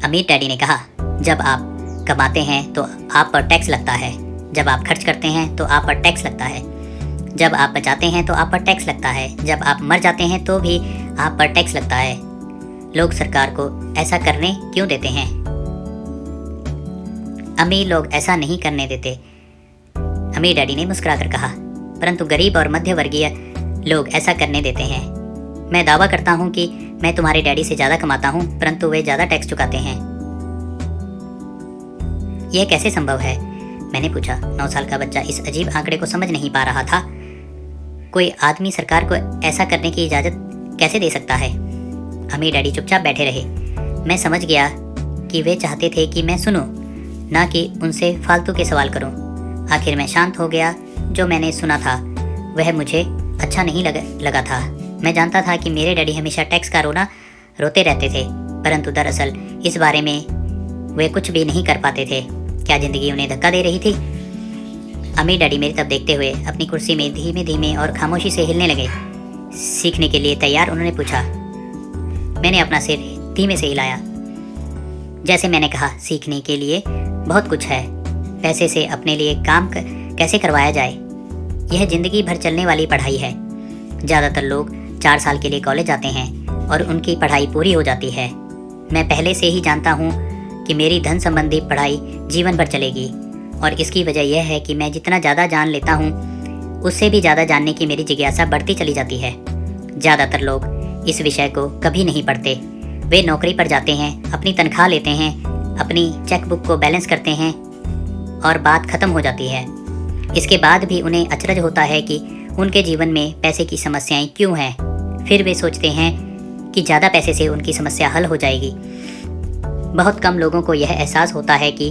अमीर डैडी ने कहा, जब आप कमाते हैं तो आप पर टैक्स लगता है, जब आप खर्च करते हैं तो आप पर टैक्स लगता है, जब आप बचाते हैं तो आप पर टैक्स लगता है, जब आप मर जाते हैं तो भी आप पर टैक्स लगता है। लोग सरकार को ऐसा करने क्यों देते हैं? अमीर लोग ऐसा नहीं करने देते, अमीर डैडी ने मुस्कुराकर कहा, परंतु गरीब और मध्य वर्गीय लोग ऐसा करने देते हैं। मैं दावा करता हूँ कि मैं तुम्हारे डैडी से ज़्यादा कमाता हूँ, परंतु वे ज़्यादा टैक्स चुकाते हैं। यह कैसे संभव है? मैंने पूछा। 9 साल का बच्चा इस अजीब आंकड़े को समझ नहीं पा रहा था। कोई आदमी सरकार को ऐसा करने की इजाज़त कैसे दे सकता है? अमीर डैडी चुपचाप बैठे रहे। मैं समझ गया कि वे चाहते थे कि मैं सुनूं, ना कि उनसे फालतू के सवाल करूं। आखिर मैं शांत हो गया। जो मैंने सुना था वह मुझे अच्छा नहीं लगा था। मैं जानता था कि मेरे डैडी हमेशा टैक्स का रोते रहते थे, परंतु दरअसल इस बारे में वे कुछ भी नहीं कर पाते थे। क्या जिंदगी उन्हें धक्का दे रही थी? अमीर डैडी मेरी तरफ देखते हुए अपनी कुर्सी में धीमे धीमे और खामोशी से हिलने लगे। सीखने के लिए तैयार? उन्होंने पूछा। मैंने अपना सिर धीमे से हिलाया। जैसे मैंने कहा, सीखने के लिए बहुत कुछ है। पैसे से अपने लिए काम कैसे करवाया जाए, यह जिंदगी भर चलने वाली पढ़ाई है। ज़्यादातर लोग 4 साल के लिए कॉलेज जाते हैं और उनकी पढ़ाई पूरी हो जाती है। मैं पहले से ही जानता हूँ कि मेरी धन संबंधी पढ़ाई जीवन भर चलेगी, और इसकी वजह यह है कि मैं जितना ज़्यादा जान लेता हूँ उससे भी ज़्यादा जानने की मेरी जिज्ञासा बढ़ती चली जाती है। ज़्यादातर लोग इस विषय को कभी नहीं पढ़ते। वे नौकरी पर जाते हैं, अपनी तनख्वाह लेते हैं, अपनी चेकबुक को बैलेंस करते हैं और बात खत्म हो जाती है। इसके बाद भी उन्हें अचरज होता है कि उनके जीवन में पैसे की समस्याएं क्यों हैं। फिर वे सोचते हैं कि ज़्यादा पैसे से उनकी समस्या हल हो जाएगी। बहुत कम लोगों को यह एहसास होता है कि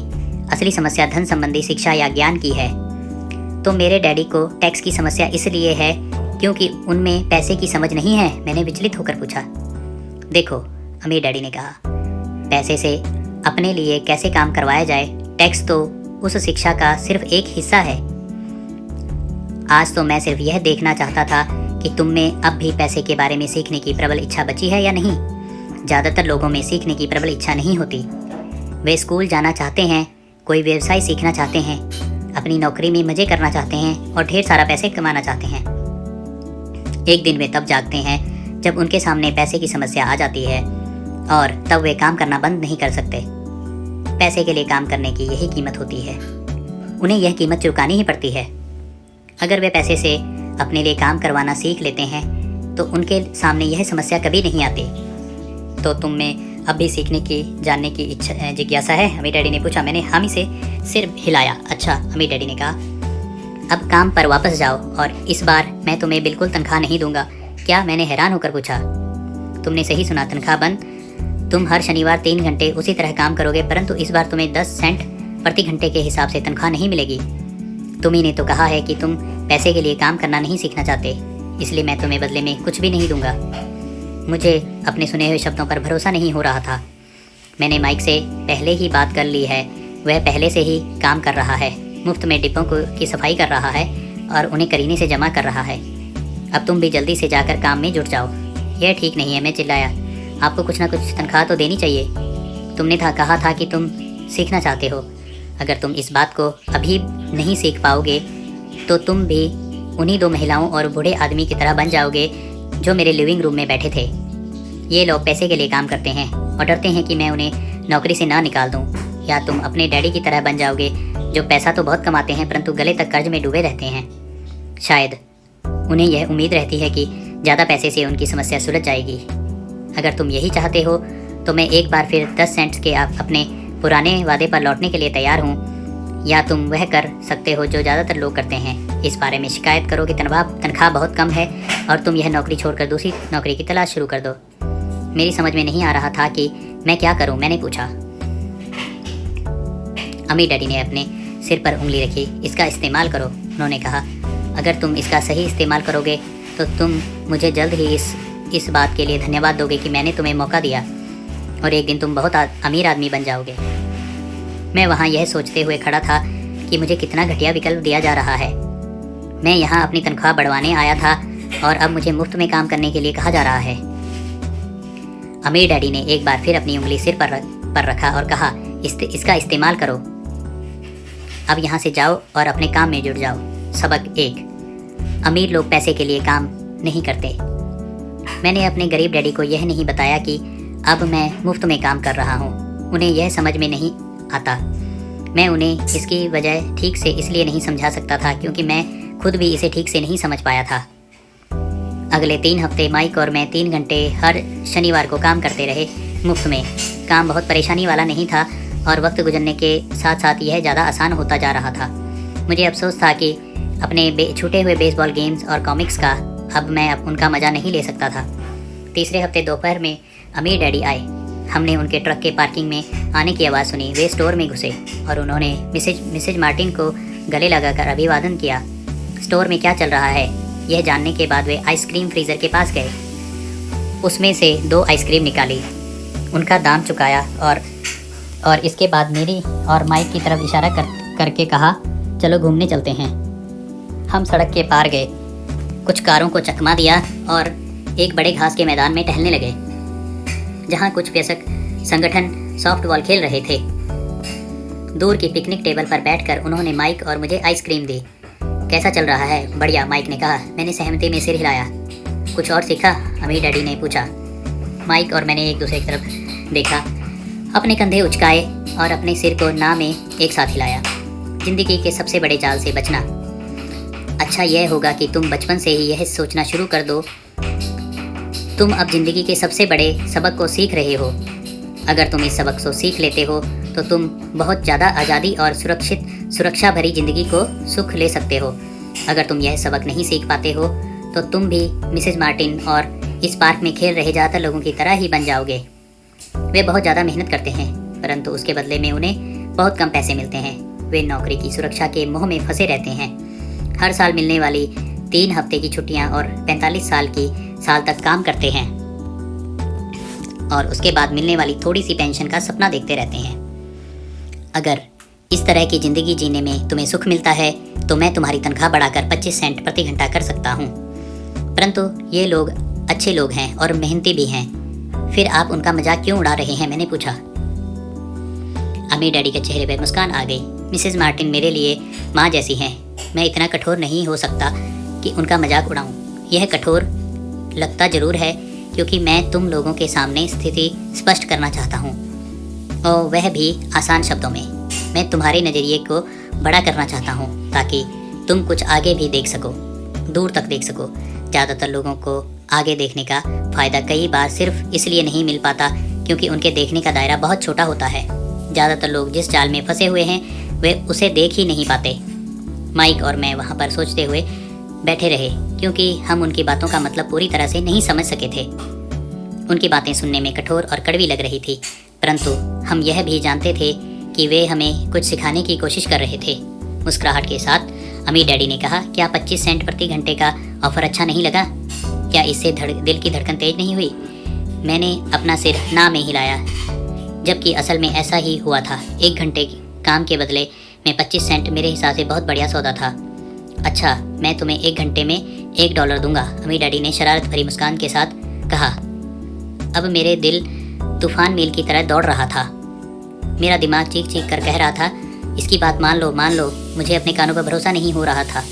असली समस्या धन संबंधी शिक्षा या ज्ञान की है। तो मेरे डैडी को टैक्स की समस्या इसलिए है क्योंकि उनमें पैसे की समझ नहीं है? मैंने विचलित होकर पूछा। देखो, अमीर डैडी ने कहा, पैसे से अपने लिए कैसे काम करवाया जाए, टैक्स तो उस शिक्षा का सिर्फ एक हिस्सा है। आज तो मैं सिर्फ यह देखना चाहता था कि तुम में अब भी पैसे के बारे में सीखने की प्रबल इच्छा बची है या नहीं। ज़्यादातर लोगों में सीखने की प्रबल इच्छा नहीं होती। वे स्कूल जाना चाहते हैं, कोई व्यवसाय सीखना चाहते हैं, अपनी नौकरी में मज़े करना चाहते हैं और ढेर सारा पैसे कमाना चाहते हैं। एक दिन वे तब जागते हैं जब उनके सामने पैसे की समस्या आ जाती है, और तब वे काम करना बंद नहीं कर सकते। पैसे के लिए काम करने की यही कीमत होती है। उन्हें यह कीमत चुकानी ही पड़ती है। अगर वे पैसे से अपने लिए काम करवाना सीख लेते हैं तो उनके सामने यह समस्या कभी नहीं आती। तो तुम में अब भी सीखने की, जानने की इच्छा, जिज्ञासा है? अमीर डैडी ने पूछा। मैंने हामी से सिर हिलाया। अच्छा, अमीर डैडी ने कहा, अब काम पर वापस जाओ और इस बार मैं तुम्हें बिल्कुल तनख्वाह नहीं दूंगा। क्या? मैंने हैरान होकर पूछा। तुमने सही सुना, तनख्वाह बंद। तुम हर शनिवार 3 घंटे उसी तरह काम करोगे, परंतु इस बार तुम्हें 10 सेंट प्रति घंटे के हिसाब से तनख्वाह नहीं मिलेगी। तुम्ही ने तो कहा है कि तुम पैसे के लिए काम करना नहीं सीखना चाहते, इसलिए मैं तुम्हें बदले में कुछ भी नहीं दूंगा। मुझे अपने सुने हुए शब्दों पर भरोसा नहीं हो रहा था। मैंने माइक से पहले ही बात कर ली है वह पहले से ही काम कर रहा है, मुफ्त में डिब्बों की सफाई कर रहा है और उन्हें करीने से जमा कर रहा है। अब तुम भी जल्दी से जाकर काम में जुट जाओ। यह ठीक नहीं है, मैं चिल्लाया। आपको कुछ ना कुछ तनख्वाह तो देनी चाहिए। तुमने कहा था कि तुम सीखना चाहते हो। अगर तुम इस बात को अभी नहीं सीख पाओगे तो तुम भी उन्हीं 2 महिलाओं और बूढ़े आदमी की तरह बन जाओगे जो मेरे लिविंग रूम में बैठे थे। ये लोग पैसे के लिए काम करते हैं और डरते हैं कि मैं उन्हें नौकरी से ना निकाल दूं। या तुम अपने डैडी की तरह बन जाओगे जो पैसा तो बहुत कमाते हैं परंतु गले तक कर्ज में डूबे रहते हैं। शायद उन्हें यह उम्मीद रहती है कि ज़्यादा पैसे से उनकी समस्या सुलझ जाएगी। अगर तुम यही चाहते हो तो मैं एक बार फिर 10 सेंट्स के अपने पुराने वादे पर लौटने के लिए तैयार हूँ। या तुम वह कर सकते हो जो ज़्यादातर लोग करते हैं, इस बारे में शिकायत करो कि तनख्वाह बहुत कम है और तुम यह नौकरी छोड़कर दूसरी नौकरी की तलाश शुरू कर दो। मेरी समझ में नहीं आ रहा था कि मैं क्या करूं, मैंने पूछा। अम्मी डैडी ने अपने सिर पर उंगली रखी। इसका इस्तेमाल करो, उन्होंने कहा। अगर तुम इसका सही इस्तेमाल करोगे तो तुम मुझे जल्द ही इस बात के लिए धन्यवाद दोगे कि मैंने तुम्हें मौका दिया और एक दिन तुम बहुत अमीर आदमी बन जाओगे। मैं वहाँ यह सोचते हुए खड़ा था कि मुझे कितना घटिया विकल्प दिया जा रहा है। मैं यहाँ अपनी तनख्वाह बढ़वाने आया था और अब मुझे मुफ्त में काम करने के लिए कहा जा रहा है। अमीर डैडी ने एक बार फिर अपनी उंगली सिर पर रखा और कहा, इसका इस्तेमाल करो। अब यहाँ से जाओ और अपने काम में जुट जाओ। सबक 1, अमीर लोग पैसे के लिए काम नहीं करते। मैंने अपने गरीब डैडी को यह नहीं बताया कि अब मैं मुफ्त में काम कर रहा हूँ। उन्हें यह समझ में नहीं आता। मैं उन्हें इसकी वजह ठीक से इसलिए नहीं समझा सकता था क्योंकि मैं खुद भी इसे ठीक से नहीं समझ पाया था। अगले 3 हफ्ते माइक और मैं 3 घंटे हर शनिवार को काम करते रहे, मुफ्त में। काम बहुत परेशानी वाला नहीं था और वक्त गुजरने के साथ साथ यह ज़्यादा आसान होता जा रहा था। मुझे अफसोस था कि अपने छूटे हुए बेसबॉल गेम्स और कॉमिक्स का अब मैं उनका मज़ा नहीं ले सकता था। तीसरे हफ्ते दोपहर में अमीर डैडी आए। हमने उनके ट्रक के पार्किंग में आने की आवाज़ सुनी। वे स्टोर में घुसे और उन्होंने मिसेज मार्टिन को गले लगाकर अभिवादन किया। स्टोर में क्या चल रहा है यह जानने के बाद वे आइसक्रीम फ्रीज़र के पास गए। उसमें से 2 आइसक्रीम निकाली, उनका दाम चुकाया और इसके बाद मेरी और माइक की तरफ इशारा करके कहा, चलो घूमने चलते हैं। हम सड़क के पार गए, कुछ कारों को चकमा दिया और एक बड़े घास के मैदान में टहलने लगे जहां कुछ वयस्क संगठन सॉफ्टबॉल खेल रहे थे। दूर की पिकनिक टेबल पर बैठकर उन्होंने माइक और मुझे आइसक्रीम दी। कैसा चल रहा है? बढ़िया, माइक ने कहा। मैंने सहमति में सिर हिलाया। कुछ और सीखा? अमीर डैडी ने पूछा। माइक और मैंने एक दूसरे की तरफ देखा, अपने कंधे उचकाए और अपने सिर को ना में एक साथ हिलाया। जिंदगी के सबसे बड़े जाल से बचना। अच्छा यह होगा कि तुम बचपन से ही यह सोचना शुरू कर दो, तुम अब जिंदगी के सबसे बड़े सबक को सीख रहे हो। अगर तुम इस सबक को सीख लेते हो तो तुम बहुत ज़्यादा आज़ादी और सुरक्षा भरी ज़िंदगी को सुख ले सकते हो। अगर तुम यह सबक नहीं सीख पाते हो तो तुम भी मिसेज मार्टिन और इस पार्क में खेल रहे ज़्यादातर लोगों की तरह ही बन जाओगे। वे बहुत ज़्यादा मेहनत करते हैं परंतु उसके बदले में उन्हें बहुत कम पैसे मिलते हैं। वे नौकरी की सुरक्षा के मोह में फंसे रहते हैं। हर साल मिलने वाली 3 हफ्ते की छुट्टियां और 45 साल तक काम करते हैं और उसके बाद मिलने वाली थोड़ी सी पेंशन का सपना देखते रहते हैं। अगर इस तरह की ज़िंदगी जीने में तुम्हें सुख मिलता है तो मैं तुम्हारी तनख्वाह बढ़ाकर 25 सेंट प्रति घंटा कर सकता हूँ। परंतु ये लोग अच्छे लोग हैं और मेहनती भी हैं, फिर आप उनका मजाक क्यों उड़ा रहे हैं? मैंने पूछा। अमीर डैडी के चेहरे पर मुस्कान आ गई। मिसेज मार्टिन मेरे लिए माँ जैसी हैं। मैं इतना कठोर नहीं हो सकता कि उनका मजाक उड़ाऊं। यह कठोर लगता ज़रूर है क्योंकि मैं तुम लोगों के सामने स्थिति स्पष्ट करना चाहता हूँ और वह भी आसान शब्दों में। मैं तुम्हारे नज़रिए को बड़ा करना चाहता हूँ ताकि तुम कुछ आगे भी देख सको, दूर तक देख सको। ज़्यादातर लोगों को आगे देखने का फ़ायदा कई बार सिर्फ इसलिए नहीं मिल पाता क्योंकि उनके देखने का दायरा बहुत छोटा होता है। ज़्यादातर लोग जिस जाल में फंसे हुए हैं वे उसे देख ही नहीं पाते। माइक और मैं वहाँ पर सोचते हुए बैठे रहे क्योंकि हम उनकी बातों का मतलब पूरी तरह से नहीं समझ सके थे। उनकी बातें सुनने में कठोर और कड़वी लग रही थी परंतु हम यह भी जानते थे कि वे हमें कुछ सिखाने की कोशिश कर रहे थे। मुस्कुराहट के साथ अमीर डैडी ने कहा, क्या 25 सेंट प्रति घंटे का ऑफर अच्छा नहीं लगा? क्या इससे दिल की धड़कन तेज नहीं हुई? मैंने अपना सिर ना में हिलाया, जबकि असल में ऐसा ही हुआ था। 1 घंटे काम के बदले में 25 सेंट मेरे हिसाब से बहुत बढ़िया सौदा था। अच्छा, मैं तुम्हें 1 घंटे में $1 दूंगा, अम्मी डैडी ने शरारत भरी मुस्कान के साथ कहा। अब मेरे दिल तूफान मील की तरह दौड़ रहा था। मेरा दिमाग चीख चीख कर कह रहा था, इसकी बात मान लो। मुझे अपने कानों पर भरोसा नहीं हो रहा था,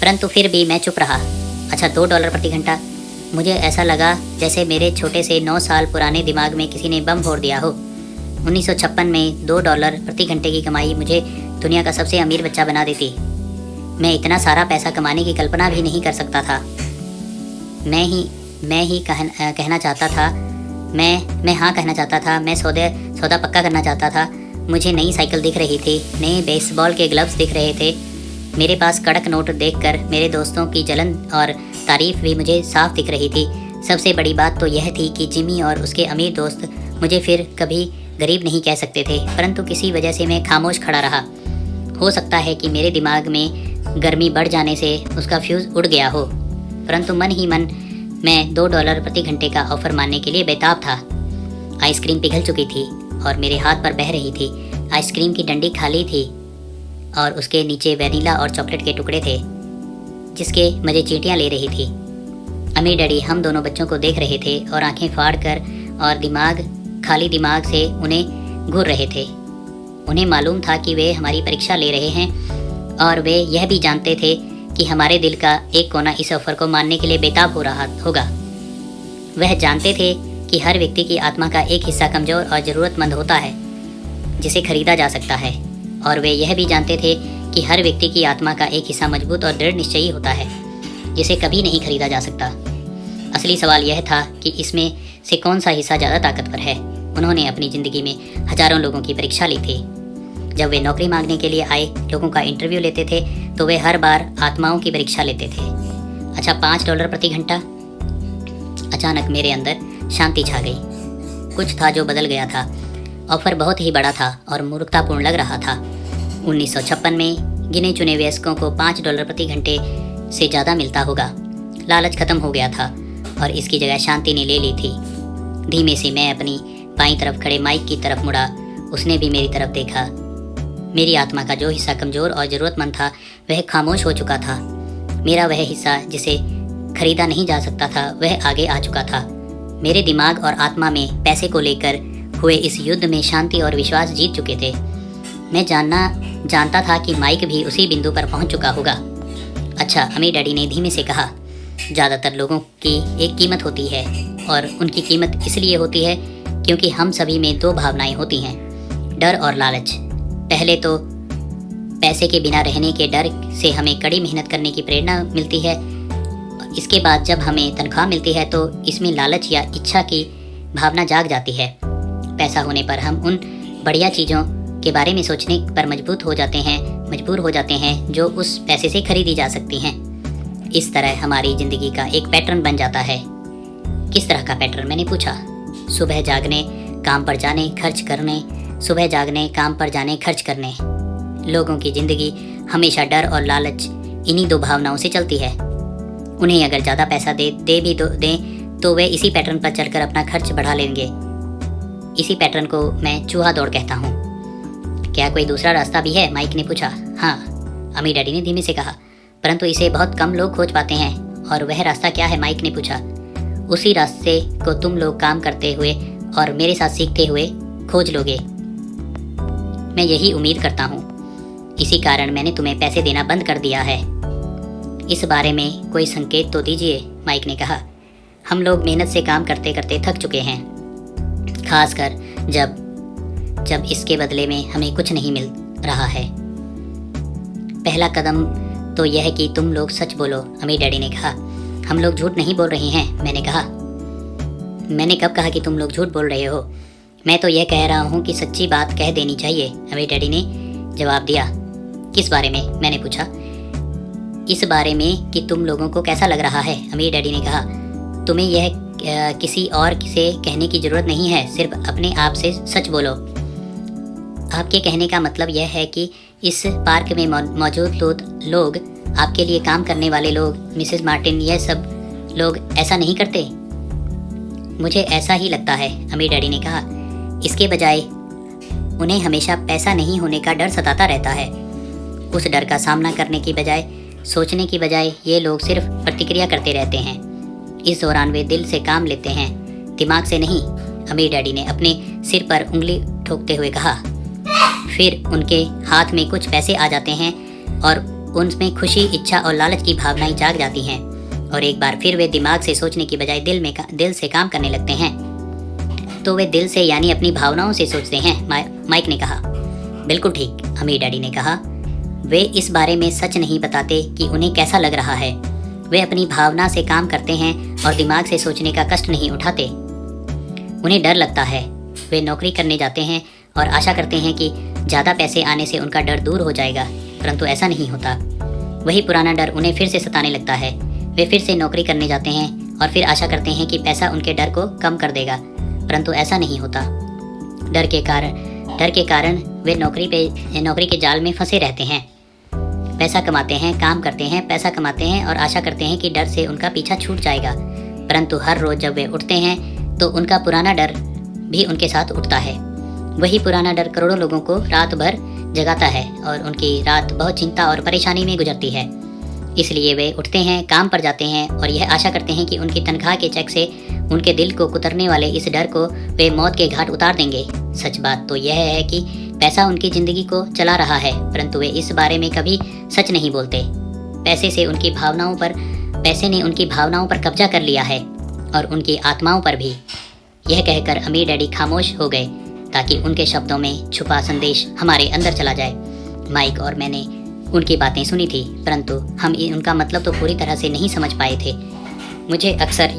परंतु फिर भी मैं चुप रहा। अच्छा, $2 प्रति घंटा। मुझे ऐसा लगा जैसे मेरे छोटे से 9 साल पुराने दिमाग में किसी ने बम फोड़ दिया हो। 1956 में $2 प्रति घंटे की कमाई मुझे दुनिया का सबसे अमीर बच्चा बना देती। मैं इतना सारा पैसा कमाने की कल्पना भी नहीं कर सकता था। मैं कहना चाहता था। मैं हाँ कहना चाहता था। मैं सौदा पक्का करना चाहता था। मुझे नई साइकिल दिख रही थी, नए बेसबॉल के ग्लव्स दिख रहे थे। मेरे पास कड़क नोट देखकर मेरे दोस्तों की जलन और तारीफ भी मुझे साफ दिख रही थी। सबसे बड़ी बात तो यह थी कि जिमी और उसके अमीर दोस्त मुझे फिर कभी गरीब नहीं कह सकते थे, परंतु किसी वजह से मैं खामोश खड़ा रहा। हो सकता है कि मेरे दिमाग में गर्मी बढ़ जाने से उसका फ्यूज़ उड़ गया हो, परंतु मन ही मन मैं $2 प्रति घंटे का ऑफ़र मानने के लिए बेताब था। आइसक्रीम पिघल चुकी थी और मेरे हाथ पर बह रही थी। आइसक्रीम की डंडी खाली थी और उसके नीचे वैनिला और चॉकलेट के टुकड़े थे जिसके मज़े चींटियाँ ले रही थी। अम्मी डैडी हम दोनों बच्चों को देख रहे थे और आंखें फाड़ कर और खाली दिमाग से उन्हें घूर रहे थे। उन्हें मालूम था कि वे हमारी परीक्षा ले रहे हैं और वे यह भी जानते थे कि हमारे दिल का एक कोना इस ऑफ़र को मानने के लिए बेताब हो रहा होगा। वह जानते थे कि हर व्यक्ति की आत्मा का एक हिस्सा कमज़ोर और ज़रूरतमंद होता है जिसे खरीदा जा सकता है, और वे यह भी जानते थे कि हर व्यक्ति की आत्मा का एक हिस्सा मजबूत और दृढ़ निश्चयी होता है जिसे कभी नहीं खरीदा जा सकता। असली सवाल यह था कि इसमें से कौन सा हिस्सा ज़्यादा ताकतवर है। उन्होंने अपनी ज़िंदगी में हज़ारों लोगों की परीक्षा ली थी। जब वे नौकरी मांगने के लिए आए लोगों का इंटरव्यू लेते थे तो वे हर बार आत्माओं की परीक्षा लेते थे। अच्छा, $5 प्रति घंटा। अचानक मेरे अंदर शांति छा गई। कुछ था जो बदल गया था। ऑफ़र बहुत ही बड़ा था और मूर्खतापूर्ण लग रहा था। 1956 में गिने चुने वयस्कों को $5 प्रति घंटे से ज़्यादा मिलता होगा। लालच खत्म हो गया था और इसकी जगह शांति ने ले ली थी। धीमे से मैं अपनी बाईं तरफ खड़े माइक की तरफ मुड़ा। उसने भी मेरी तरफ देखा। मेरी आत्मा का जो हिस्सा कमज़ोर और ज़रूरतमंद था वह खामोश हो चुका था। मेरा वह हिस्सा जिसे खरीदा नहीं जा सकता था वह आगे आ चुका था। मेरे दिमाग और आत्मा में पैसे को लेकर हुए इस युद्ध में शांति और विश्वास जीत चुके थे। मैं जानता था कि माइक भी उसी बिंदु पर पहुंच चुका होगा। अच्छा, अम्मी डैडी ने धीमे से कहा, ज़्यादातर लोगों की एक कीमत होती है और उनकी कीमत इसलिए होती है क्योंकि हम सभी में 2 भावनाएं होती हैं, डर और लालच। पहले तो पैसे के बिना रहने के डर से हमें कड़ी मेहनत करने की प्रेरणा मिलती है। इसके बाद जब हमें तनख्वाह मिलती है तो इसमें लालच या इच्छा की भावना जाग जाती है। पैसा होने पर हम उन बढ़िया चीज़ों के बारे में सोचने पर मजबूर हो जाते हैं जो उस पैसे से खरीदी जा सकती हैं। इस तरह हमारी ज़िंदगी का एक पैटर्न बन जाता है। किस तरह का पैटर्न, मैंने पूछा। सुबह जागने, काम पर जाने, खर्च करने, सुबह जागने, काम पर जाने, खर्च करने। लोगों की ज़िंदगी हमेशा डर और लालच इन्हीं 2 भावनाओं से चलती है। उन्हें अगर ज़्यादा पैसा दें तो वे इसी पैटर्न पर चलकर अपना खर्च बढ़ा लेंगे। इसी पैटर्न को मैं चूहा दौड़ कहता हूँ। क्या कोई दूसरा रास्ता भी है, माइक ने पूछा। हाँ, अम्मी डैडी ने धीमे से कहा, परंतु इसे बहुत कम लोग खोज पाते हैं। और वह रास्ता क्या है, माइक ने पूछा। उसी रास्ते को तुम लोग काम करते हुए और मेरे साथ सीखते हुए खोज लोगे। मैं यही उम्मीद करता हूँ। इसी कारण मैंने तुम्हें पैसे देना बंद कर दिया है। इस बारे में कोई संकेत तो दीजिए, माइक ने कहा। हम लोग मेहनत से काम करते करते थक चुके हैं, खासकर जब इसके बदले में हमें कुछ नहीं मिल रहा है। पहला कदम तो यह है कि तुम लोग सच बोलो, अम्मी डैडी ने कहा। हम लोग झूठ नहीं बोल रहे हैं, मैंने कहा। मैंने कब कहा कि तुम लोग झूठ बोल रहे हो? मैं तो यह कह रहा हूँ कि सच्ची बात कह देनी चाहिए, अम्मी डैडी ने जवाब दिया। किस बारे में, मैंने पूछा। इस बारे में कि तुम लोगों को कैसा लग रहा है, अम्मी डैडी ने कहा। तुम्हें यह किसी और से कहने की ज़रूरत नहीं है, सिर्फ अपने आप से सच बोलो। आपके कहने का मतलब यह है कि इस पार्क में मौजूद लोग, आपके लिए काम करने वाले लोग, मिसेस मार्टिन, यह सब लोग ऐसा नहीं करते? मुझे ऐसा ही लगता है, अम्मी डैडी ने कहा। इसके बजाय उन्हें हमेशा पैसा नहीं होने का डर सताता रहता है। उस डर का सामना करने की बजाय, सोचने की बजाय ये लोग सिर्फ प्रतिक्रिया करते रहते हैं। इस दौरान वे दिल से काम लेते हैं, दिमाग से नहीं। अमीर डैडी ने अपने सिर पर उंगली ठोकते हुए कहा। फिर उनके हाथ में कुछ पैसे आ जाते हैं और उनमें खुशी, इच्छा और लालच की भावनाएं जाग जाती हैं और एक बार फिर वे दिमाग से सोचने की बजाय दिल से काम करने लगते हैं। तो वे दिल से यानी अपनी भावनाओं से सोचते हैं, माइक ने कहा। बिल्कुल ठीक, अमीर डैडी ने कहा। वे इस बारे में सच नहीं बताते कि उन्हें कैसा लग रहा है। वे अपनी भावना से काम करते हैं और दिमाग से सोचने का कष्ट नहीं उठाते। उन्हें डर लगता है। वे नौकरी करने जाते हैं और आशा करते हैं कि ज़्यादा पैसे आने से उनका डर दूर हो जाएगा, परंतु ऐसा नहीं होता। वही पुराना डर उन्हें फिर से सताने लगता है। वे फिर से नौकरी करने जाते हैं और फिर आशा करते हैं कि पैसा उनके डर को कम कर देगा, परंतु ऐसा नहीं होता। डर के कारण वे नौकरी के जाल में फंसे रहते हैं। पैसा कमाते हैं, काम करते हैं, पैसा कमाते हैं और आशा करते हैं कि डर से उनका पीछा छूट जाएगा, परंतु हर रोज़ जब वे उठते हैं तो उनका पुराना डर भी उनके साथ उठता है। वही पुराना डर करोड़ों लोगों को रात भर जगाता है और उनकी रात बहुत चिंता और परेशानी में गुजरती है। इसलिए वे उठते हैं, काम पर जाते हैं और यह आशा करते हैं कि उनकी तनख्वाह के चेक से उनके दिल को कुतरने वाले इस डर को वे मौत के घाट उतार देंगे। सच बात तो यह है कि पैसा उनकी ज़िंदगी को चला रहा है, परंतु वे इस बारे में कभी सच नहीं बोलते। पैसे ने उनकी भावनाओं पर कब्जा कर लिया है और उनकी आत्माओं पर भी। यह कहकर अमीर डैडी खामोश हो गए ताकि उनके शब्दों में छुपा संदेश हमारे अंदर चला जाए। माइक और मैंने उनकी बातें सुनी थी, परंतु हम उनका मतलब तो पूरी तरह से नहीं समझ पाए थे। मुझे अक्सर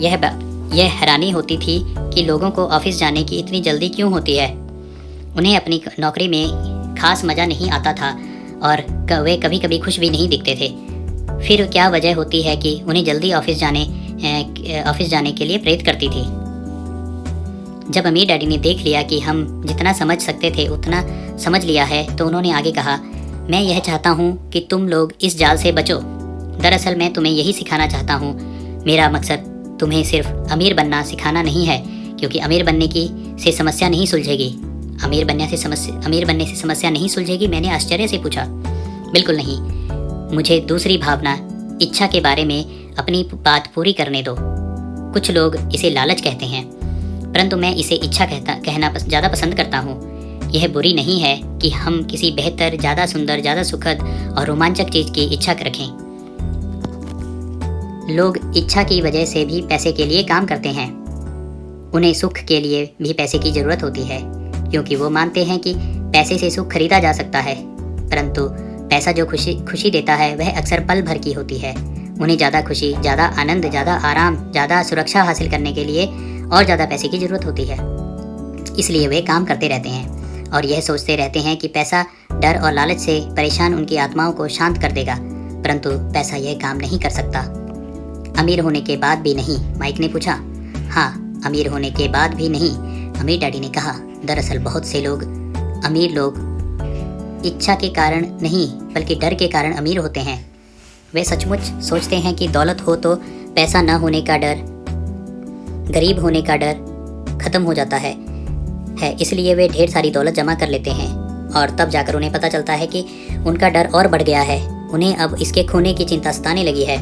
यह हैरानी होती थी कि लोगों को ऑफिस जाने की इतनी जल्दी क्यों होती है। उन्हें अपनी नौकरी में खास मज़ा नहीं आता था और वे कभी कभी खुश भी नहीं दिखते थे। फिर क्या वजह होती है कि उन्हें जल्दी ऑफिस जाने के लिए प्रेरित करती थी। जब अमीर डैडी ने देख लिया कि हम जितना समझ सकते थे उतना समझ लिया है, तो उन्होंने आगे कहा, मैं यह चाहता हूँ कि तुम लोग इस जाल से बचो। दरअसल मैं तुम्हें यही सिखाना चाहता हूँ। मेरा मकसद तुम्हें सिर्फ अमीर बनना सिखाना नहीं है, क्योंकि अमीर बनने से समस्या नहीं सुलझेगी। अमीर बनने से समस्या नहीं सुलझेगी? मैंने आश्चर्य से पूछा। बिल्कुल नहीं, मुझे दूसरी भावना, इच्छा के बारे में अपनी बात पूरी करने दो। कुछ लोग इसे लालच कहते हैं, परंतु मैं इसे इच्छा कहना ज़्यादा पसंद करता हूँ। यह बुरी नहीं है कि हम किसी बेहतर, ज़्यादा सुंदर, ज़्यादा सुखद और रोमांचक चीज़ की इच्छा रखें। लोग इच्छा की वजह से भी पैसे के लिए काम करते हैं। उन्हें सुख के लिए भी पैसे की ज़रूरत होती है, क्योंकि वो मानते हैं कि पैसे से सुख खरीदा जा सकता है, परंतु पैसा जो खुशी देता है वह अक्सर पल भर की होती है। उन्हें ज़्यादा खुशी, ज़्यादा आनंद, ज़्यादा आराम, ज़्यादा सुरक्षा हासिल करने के लिए और ज़्यादा पैसे की ज़रूरत होती है। इसलिए वे काम करते रहते हैं और यह सोचते रहते हैं कि पैसा डर और लालच से परेशान उनकी आत्माओं को शांत कर देगा, परंतु पैसा यह काम नहीं कर सकता। अमीर होने के बाद भी नहीं? माइक ने पूछा। हाँ, अमीर होने के बाद भी नहीं, अमीर डैडी ने कहा। दरअसल बहुत से अमीर लोग इच्छा के कारण नहीं बल्कि डर के कारण अमीर होते हैं। वे सचमुच सोचते हैं कि दौलत हो तो पैसा न होने का डर, गरीब होने का डर खत्म हो जाता है। इसलिए वे ढेर सारी दौलत जमा कर लेते हैं और तब जाकर उन्हें पता चलता है कि उनका डर और बढ़ गया है। उन्हें अब इसके खोने की चिंता सताने लगी है।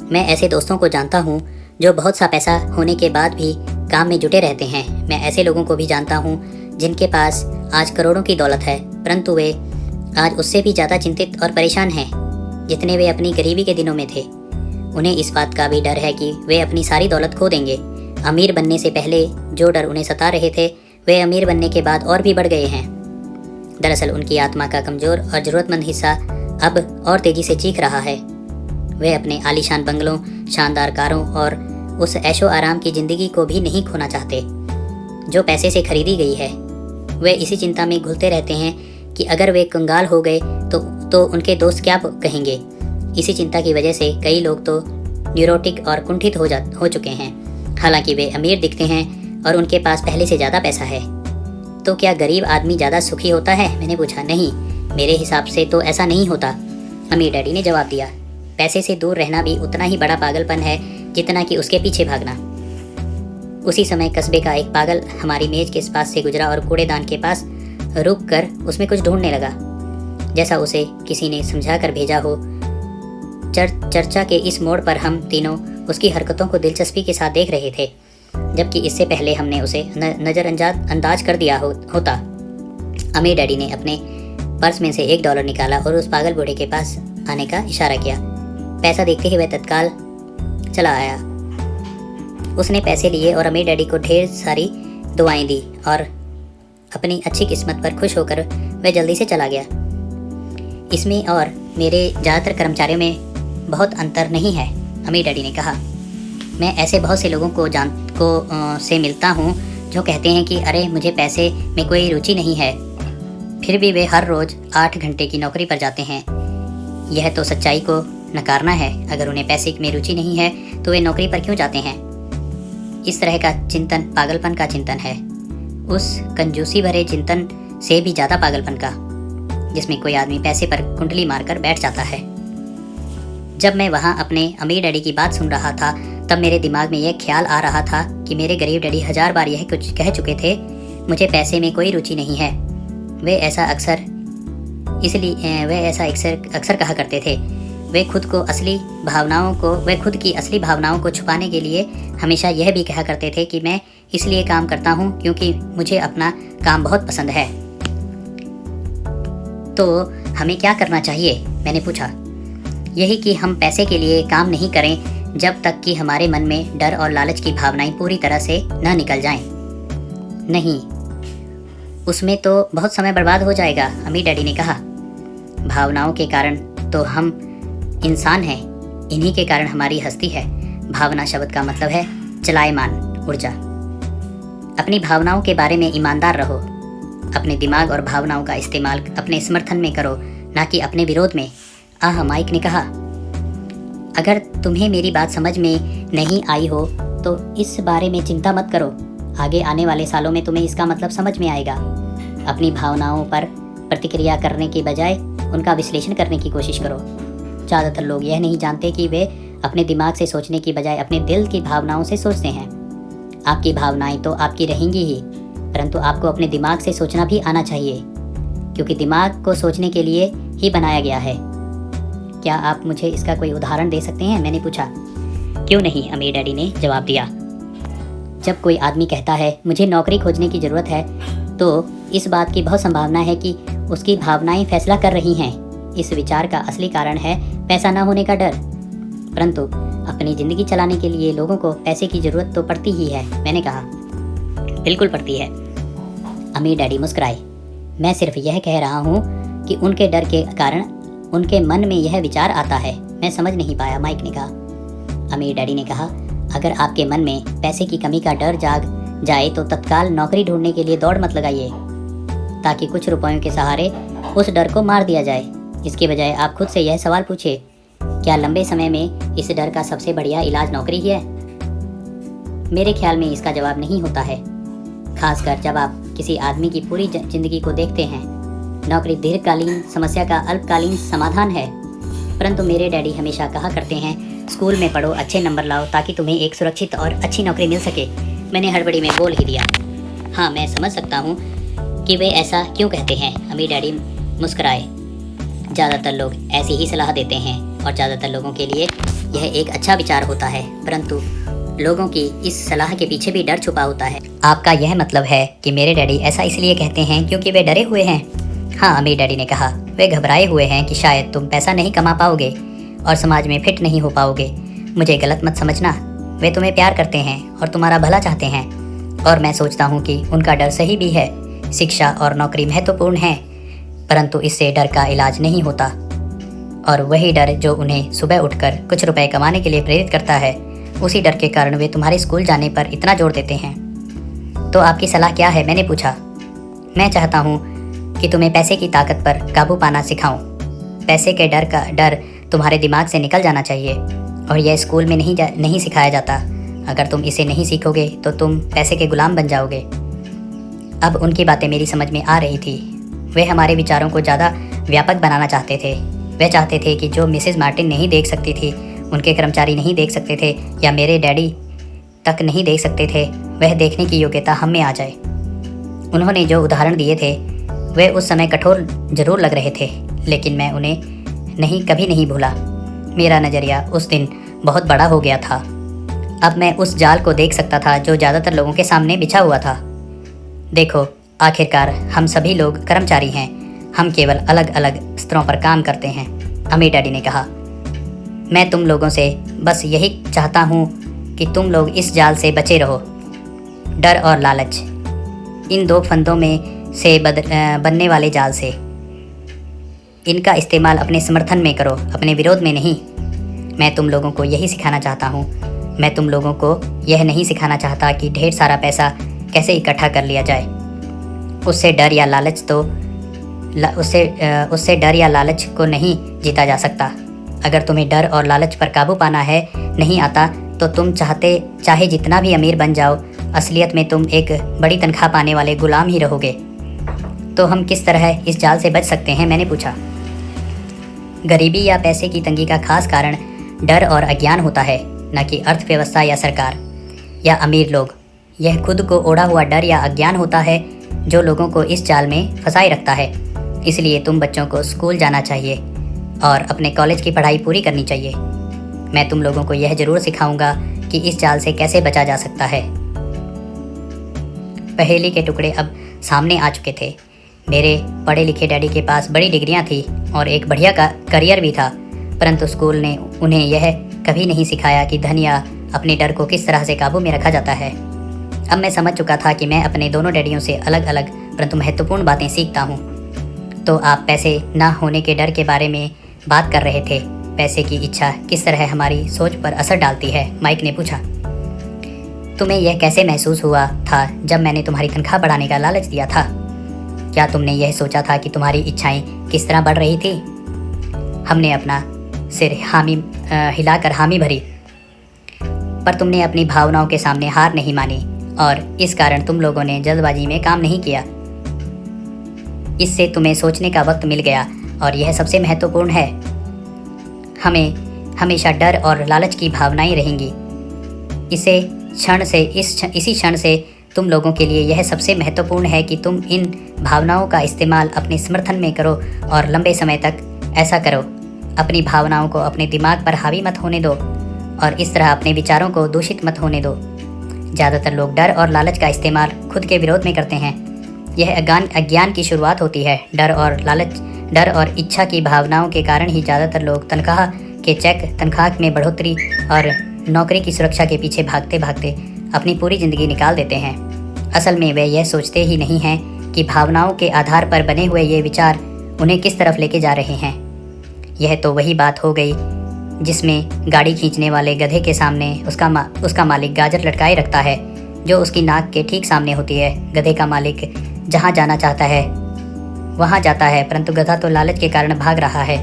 मैं ऐसे दोस्तों को जानता हूँ जो बहुत सा पैसा होने के बाद भी काम में जुटे रहते हैं। मैं ऐसे लोगों को भी जानता हूँ जिनके पास आज करोड़ों की दौलत है, परंतु वे आज उससे भी ज़्यादा चिंतित और परेशान हैं जितने वे अपनी गरीबी के दिनों में थे। उन्हें इस बात का भी डर है कि वे अपनी सारी दौलत खो देंगे। अमीर बनने से पहले जो डर उन्हें सता रहे थे, वे अमीर बनने के बाद और भी बढ़ गए हैं। दरअसल उनकी आत्मा का कमज़ोर और ज़रूरतमंद हिस्सा अब और तेज़ी से चीख रहा है। वे अपने आलीशान बंगलों, शानदार कारों और उस ऐशो आराम की ज़िंदगी को भी नहीं खोना चाहते जो पैसे से खरीदी गई है। वे इसी चिंता में घुलते रहते हैं कि अगर वे कंगाल हो गए तो उनके दोस्त क्या कहेंगे। इसी चिंता की वजह से कई लोग तो न्यूरोटिक और कुंठित हो चुके हैं। हालांकि वे अमीर दिखते हैं और उनके पास पहले से ज़्यादा पैसा है। तो क्या गरीब आदमी ज़्यादा सुखी होता है? मैंने पूछा। नहीं, मेरे हिसाब से तो ऐसा नहीं होता, अमीर डैडी ने जवाब दिया। पैसे से दूर रहना भी उतना ही बड़ा पागलपन है जितना कि उसके पीछे भागना। उसी समय कस्बे का एक पागल हमारी मेज के पास से गुजरा और कूड़ेदान के पास रुक कर उसमें कुछ ढूंढने लगा, जैसा उसे किसी ने समझा कर भेजा हो। चर्चा के इस मोड़ पर हम तीनों उसकी हरकतों को दिलचस्पी के साथ देख रहे थे, जबकि इससे पहले हमने उसे नज़रअंदाज कर दिया होता। अमीर डैडी ने अपने पर्स में से $1 निकाला और उस पागल बूढ़े के पास आने का इशारा किया। पैसा देखते ही वह तत्काल चला आया। उसने पैसे लिए और अमीर डैडी को ढेर सारी दुआएं दी और अपनी अच्छी किस्मत पर खुश होकर वह जल्दी से चला गया। इसमें और मेरे ज़्यादातर कर्मचारियों में बहुत अंतर नहीं है, अमीर डैडी ने कहा। मैं ऐसे बहुत से लोगों को से मिलता हूँ जो कहते हैं कि अरे मुझे पैसे में कोई रुचि नहीं है, फिर भी वे हर रोज़ 8 घंटे की नौकरी पर जाते हैं। यह तो सच्चाई को नकारना है। अगर उन्हें पैसे में रुचि नहीं है तो वे नौकरी पर क्यों जाते हैं? इस तरह का चिंतन पागलपन का चिंतन है, उस कंजूसी भरे चिंतन से भी ज़्यादा पागलपन का, जिसमें कोई आदमी पैसे पर कुंडली मारकर बैठ जाता है। जब मैं वहाँ अपने अमीर डैडी की बात सुन रहा था, तब मेरे दिमाग में यह ख्याल आ रहा था कि मेरे गरीब डैडी 1000 बार यह कुछ कह चुके थे, मुझे पैसे में कोई रुचि नहीं है। वे ऐसा अक्सर कहा करते थे। वे खुद की असली भावनाओं को छुपाने के लिए हमेशा यह भी कहा करते थे कि मैं इसलिए काम करता हूँ क्योंकि मुझे अपना काम बहुत पसंद है। तो हमें क्या करना चाहिए? मैंने पूछा। यही कि हम पैसे के लिए काम नहीं करें जब तक कि हमारे मन में डर और लालच की भावनाएं पूरी तरह से न निकल जाएं। नहीं, उसमें तो बहुत समय बर्बाद हो जाएगा, अमीर डैडी ने कहा। भावनाओं के कारण तो हम इंसान हैं, इन्हीं के कारण हमारी हस्ती है। भावना शब्द का मतलब है चलायमान ऊर्जा। अपनी भावनाओं के बारे में ईमानदार रहो। अपने दिमाग और भावनाओं का इस्तेमाल अपने समर्थन में करो, ना कि अपने विरोध में। माइक ने कहा। अगर तुम्हें मेरी बात समझ में नहीं आई हो तो इस बारे में चिंता मत करो। आगे आने वाले सालों में तुम्हें इसका मतलब समझ में आएगा। अपनी भावनाओं पर प्रतिक्रिया करने के बजाय उनका विश्लेषण करने की कोशिश करो। ज़्यादातर लोग यह नहीं जानते कि वे अपने दिमाग से सोचने की बजाय अपने दिल की भावनाओं से सोचते हैं। आपकी भावनाएं तो आपकी रहेंगी ही, परंतु आपको अपने दिमाग से सोचना भी आना चाहिए, क्योंकि दिमाग को सोचने के लिए ही बनाया गया है। क्या आप मुझे इसका कोई उदाहरण दे सकते हैं? मैंने पूछा। क्यों नहीं, अमीर डैडी ने जवाब दिया। जब कोई आदमी कहता है मुझे नौकरी खोजने की ज़रूरत है, तो इस बात की बहुत संभावना है कि उसकी भावनाएं फैसला कर रही हैं। इस विचार का असली कारण है पैसा न होने का डर, परंतु अपनी ज़िंदगी चलाने के लिए लोगों को पैसे की ज़रूरत तो पड़ती ही है। मैंने कहा, बिल्कुल पड़ती है। अमीर डैडी मुस्कुराए। मैं सिर्फ यह कह रहा हूँ कि उनके डर के कारण उनके मन में यह विचार आता है। मैं समझ नहीं पाया, माइक ने कहा। अमीर डैडी ने कहा, अगर आपके मन में पैसे की कमी का डर जाग जाए तो तत्काल नौकरी ढूंढने के लिए दौड़ मत लगाइए, ताकि कुछ रुपयों के सहारे उस डर को मार दिया जाए। इसके बजाय आप खुद से यह सवाल पूछिए, क्या लंबे समय में इस डर का सबसे बढ़िया इलाज नौकरी ही है? मेरे ख्याल में इसका जवाब नहीं होता है, खासकर जब आप किसी आदमी की पूरी जिंदगी को देखते हैं। नौकरी दीर्घकालीन समस्या का अल्पकालीन समाधान है। परंतु मेरे डैडी हमेशा कहा करते हैं, स्कूल में पढ़ो, अच्छे नंबर लाओ, ताकि तुम्हें एक सुरक्षित और अच्छी नौकरी मिल सके। मैंने हड़बड़ी में बोल ही दिया। हाँ, मैं समझ सकता हूँ कि वे ऐसा क्यों कहते हैं। अमीर डैडी मुस्कुराए। ज़्यादातर लोग ऐसी ही सलाह देते हैं और ज़्यादातर लोगों के लिए यह एक अच्छा विचार होता है, परंतु लोगों की इस सलाह के पीछे भी डर छुपा होता है। आपका यह मतलब है कि मेरे डैडी ऐसा इसलिए कहते हैं क्योंकि वे डरे हुए हैं? हाँ, अमीर डैडी ने कहा। वे घबराए हुए हैं कि शायद तुम पैसा नहीं कमा पाओगे और समाज में फिट नहीं हो पाओगे। मुझे गलत मत समझना, वे तुम्हें प्यार करते हैं और तुम्हारा भला चाहते हैं, और मैं सोचता हूँ कि उनका डर सही भी है। शिक्षा और नौकरी महत्वपूर्ण है, परंतु इससे डर का इलाज नहीं होता, और वही डर जो उन्हें सुबह उठकर कुछ रुपए कमाने के लिए प्रेरित करता है, उसी डर के कारण वे तुम्हारे स्कूल जाने पर इतना जोर देते हैं। तो आपकी सलाह क्या है? मैंने पूछा। मैं चाहता हूँ कि तुम्हें पैसे की ताकत पर काबू पाना सिखाऊं। पैसे के डर तुम्हारे दिमाग से निकल जाना चाहिए, और यह स्कूल में नहीं सिखाया जाता। अगर तुम इसे नहीं सीखोगे तो तुम पैसे के गुलाम बन जाओगे। अब उनकी बातें मेरी समझ में आ रही थी। वे हमारे विचारों को ज़्यादा व्यापक बनाना चाहते थे। वे चाहते थे कि जो मिसेस मार्टिन नहीं देख सकती थी, उनके कर्मचारी नहीं देख सकते थे, या मेरे डैडी तक नहीं देख सकते थे, वह देखने की योग्यता हम में आ जाए। उन्होंने जो उदाहरण दिए थे वे उस समय कठोर जरूर लग रहे थे, लेकिन मैं उन्हें कभी नहीं भूला। मेरा नज़रिया उस दिन बहुत बड़ा हो गया था। अब मैं उस जाल को देख सकता था जो ज़्यादातर लोगों के सामने बिछा हुआ था। देखो, आखिरकार हम सभी लोग कर्मचारी हैं, हम केवल अलग अलग स्तरों पर काम करते हैं, अमीर डैडी ने कहा। मैं तुम लोगों से बस यही चाहता हूँ कि तुम लोग इस जाल से बचे रहो, डर और लालच, इन दो फंदों में से बनने वाले जाल से। इनका इस्तेमाल अपने समर्थन में करो, अपने विरोध में नहीं। मैं तुम लोगों को यही सिखाना चाहता हूँ। मैं तुम लोगों को यह नहीं सिखाना चाहता कि ढेर सारा पैसा कैसे इकट्ठा कर लिया जाए। उससे डर या लालच को नहीं जीता जा सकता। अगर तुम्हें डर और लालच पर काबू पाना है नहीं आता तो तुम चाहे जितना भी अमीर बन जाओ, असलियत में तुम एक बड़ी तनख्वाह पाने वाले गुलाम ही रहोगे। तो हम किस तरह इस जाल से बच सकते हैं, मैंने पूछा। गरीबी या पैसे की तंगी का खास कारण डर और अज्ञान होता है, न कि अर्थव्यवस्था या सरकार या अमीर लोग। यह खुद को ओढ़ा हुआ डर या अज्ञान होता है जो लोगों को इस जाल में फंसाए रखता है। इसलिए तुम बच्चों को स्कूल जाना चाहिए और अपने कॉलेज की पढ़ाई पूरी करनी चाहिए। मैं तुम लोगों को यह जरूर सिखाऊंगा कि इस जाल से कैसे बचा जा सकता है। पहेली के टुकड़े अब सामने आ चुके थे। मेरे पढ़े लिखे डैडी के पास बड़ी डिग्रियां थी और एक बढ़िया करियर भी था, परंतु स्कूल ने उन्हें यह कभी नहीं सिखाया कि धन या अपने डर को किस तरह से काबू में रखा जाता है। अब मैं समझ चुका था कि मैं अपने दोनों डैडियों से अलग अलग परंतु महत्वपूर्ण बातें सीखता हूँ। तो आप पैसे ना होने के डर के बारे में बात कर रहे थे। पैसे की इच्छा किस तरह हमारी सोच पर असर डालती है, माइक ने पूछा। तुम्हें यह कैसे महसूस हुआ था जब मैंने तुम्हारी तनख्वाह बढ़ाने का लालच दिया था? क्या तुमने यह सोचा था कि तुम्हारी इच्छाएं किस तरह बढ़ रही थी? हमने अपना सिर हिलाकर हामी भरी, पर तुमने अपनी भावनाओं के सामने हार नहीं मानी और इस कारण तुम लोगों ने जल्दबाजी में काम नहीं किया। इससे तुम्हें सोचने का वक्त मिल गया और यह सबसे महत्वपूर्ण है। हमें हमेशा डर और लालच की भावनाएं रहेंगी। इसी क्षण से तुम लोगों के लिए यह सबसे महत्वपूर्ण है कि तुम इन भावनाओं का इस्तेमाल अपने समर्थन में करो और लंबे समय तक ऐसा करो। अपनी भावनाओं को अपने दिमाग पर हावी मत होने दो और इस तरह अपने विचारों को दूषित मत होने दो। ज़्यादातर लोग डर और लालच का इस्तेमाल खुद के विरोध में करते हैं। यह अज्ञान की शुरुआत होती है। डर और इच्छा की भावनाओं के कारण ही ज़्यादातर लोग तनख्वाह में बढ़ोतरी और नौकरी की सुरक्षा के पीछे भागते भागते अपनी पूरी ज़िंदगी निकाल देते हैं। असल में वे यह सोचते ही नहीं हैं कि भावनाओं के आधार पर बने हुए ये विचार उन्हें किस तरफ लेके जा रहे हैं। यह तो वही बात हो गई जिसमें गाड़ी खींचने वाले गधे के सामने उसका मालिक गाजर लटकाए रखता है जो उसकी नाक के ठीक सामने होती है। गधे का मालिक जहाँ जाना चाहता है वहाँ जाता है, परंतु गधा तो लालच के कारण भाग रहा है।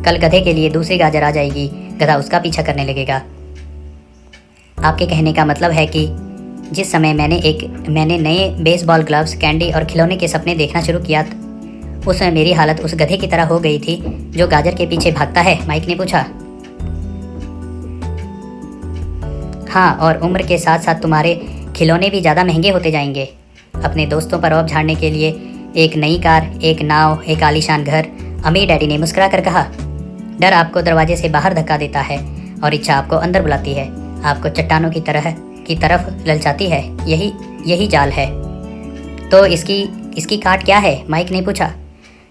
कल गधे के लिए दूसरी गाजर आ जाएगी, गधा उसका पीछा करने लगेगा। आपके कहने का मतलब है कि जिस समय मैंने नए बेसबॉल ग्लव्स, कैंडी और खिलौने के सपने देखना शुरू किया, उस समय मेरी हालत उस गधे की तरह हो गई थी जो गाजर के पीछे भागता है, माइक ने पूछा। हाँ, और उम्र के साथ साथ तुम्हारे खिलौने भी ज़्यादा महंगे होते जाएंगे। अपने दोस्तों पर रौब झाड़ने के लिए एक नई कार, एक नाव, एक आलीशान घर, अमीर डैडी ने मुस्कुरा कर कहा। डर आपको दरवाजे से बाहर धक्का देता है और इच्छा आपको अंदर बुलाती है, आपको चट्टानों की तरफ ललचाती है। यही जाल है। तो इसकी काट क्या है, माइक ने पूछा।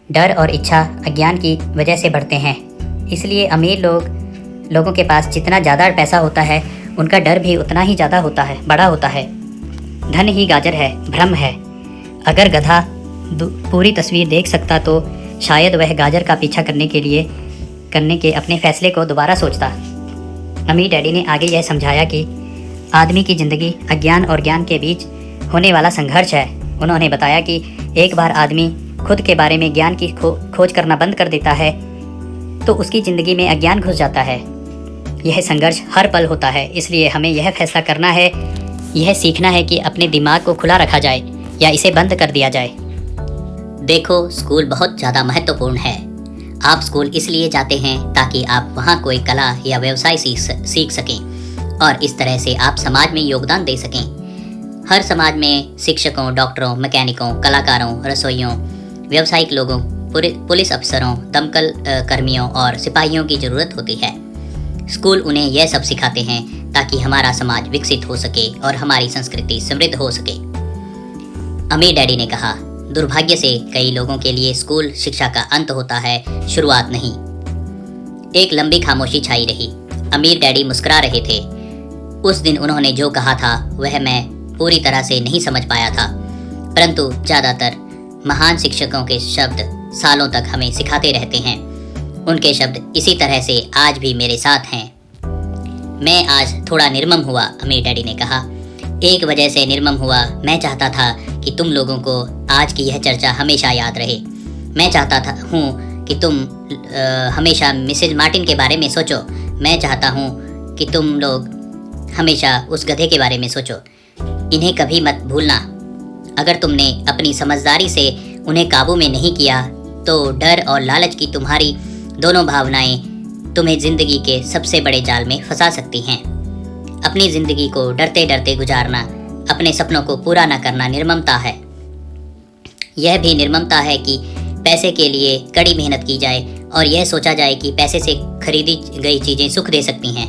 डर और इच्छा अज्ञान की वजह से बढ़ते हैं। इसलिए अमीर लोगों के पास जितना ज़्यादा पैसा होता है उनका डर भी उतना ही ज़्यादा बड़ा होता है। धन ही गाजर है, भ्रम है। अगर गधा पूरी तस्वीर देख सकता तो शायद वह गाजर का पीछा करने के अपने फैसले को दोबारा सोचता। अमीर डैडी ने आगे यह समझाया कि आदमी की ज़िंदगी अज्ञान और ज्ञान के बीच होने वाला संघर्ष है। उन्होंने बताया कि एक बार आदमी खुद के बारे में ज्ञान की खोज करना बंद कर देता है तो उसकी ज़िंदगी में अज्ञान घुस जाता है। यह संघर्ष हर पल होता है। इसलिए हमें यह फैसला करना है, यह सीखना है कि अपने दिमाग को खुला रखा जाए या इसे बंद कर दिया जाए। देखो, स्कूल बहुत ज़्यादा महत्वपूर्ण है। आप स्कूल इसलिए जाते हैं ताकि आप वहाँ कोई कला या व्यवसाय सीख सकें और इस तरह से आप समाज में योगदान दे सकें। हर समाज में शिक्षकों, डॉक्टरों, मैकेनिकों, कलाकारों, रसोइयों, व्यावसायिक लोगों, पुलिस अफसरों, दमकल कर्मियों और सिपाहियों की ज़रूरत होती है। स्कूल उन्हें यह सब सिखाते हैं ताकि हमारा समाज विकसित हो सके और हमारी संस्कृति समृद्ध हो सके। अमीर डैडी ने कहा, दुर्भाग्य से कई लोगों के लिए स्कूल शिक्षा का अंत होता है, शुरुआत नहीं। एक लंबी खामोशी छाई रही। अमीर डैडी मुस्कुरा रहे थे। उस दिन उन्होंने जो कहा था वह मैं पूरी तरह से नहीं समझ पाया था, परंतु ज़्यादातर महान शिक्षकों के शब्द सालों तक हमें सिखाते रहते हैं। उनके शब्द इसी तरह से आज भी मेरे साथ हैं। मैं आज थोड़ा निर्मम हुआ, अमीर डैडी ने कहा। एक वजह से निर्मम हुआ, मैं चाहता था कि तुम लोगों को आज की यह चर्चा हमेशा याद रहे। मैं चाहता हूँ कि तुम हमेशा मिसेज मार्टिन के बारे में सोचो। मैं चाहता हूँ कि तुम लोग हमेशा उस गधे के बारे में सोचो। इन्हें कभी मत भूलना। अगर तुमने अपनी समझदारी से उन्हें काबू में नहीं किया तो डर और लालच की तुम्हारी दोनों भावनाएं तुम्हें जिंदगी के सबसे बड़े जाल में फंसा सकती हैं। अपनी जिंदगी को डरते डरते गुजारना, अपने सपनों को पूरा न करना निर्ममता है। यह भी निर्ममता है कि पैसे के लिए कड़ी मेहनत की जाए और यह सोचा जाए कि पैसे से खरीदी गई चीज़ें सुख दे सकती हैं।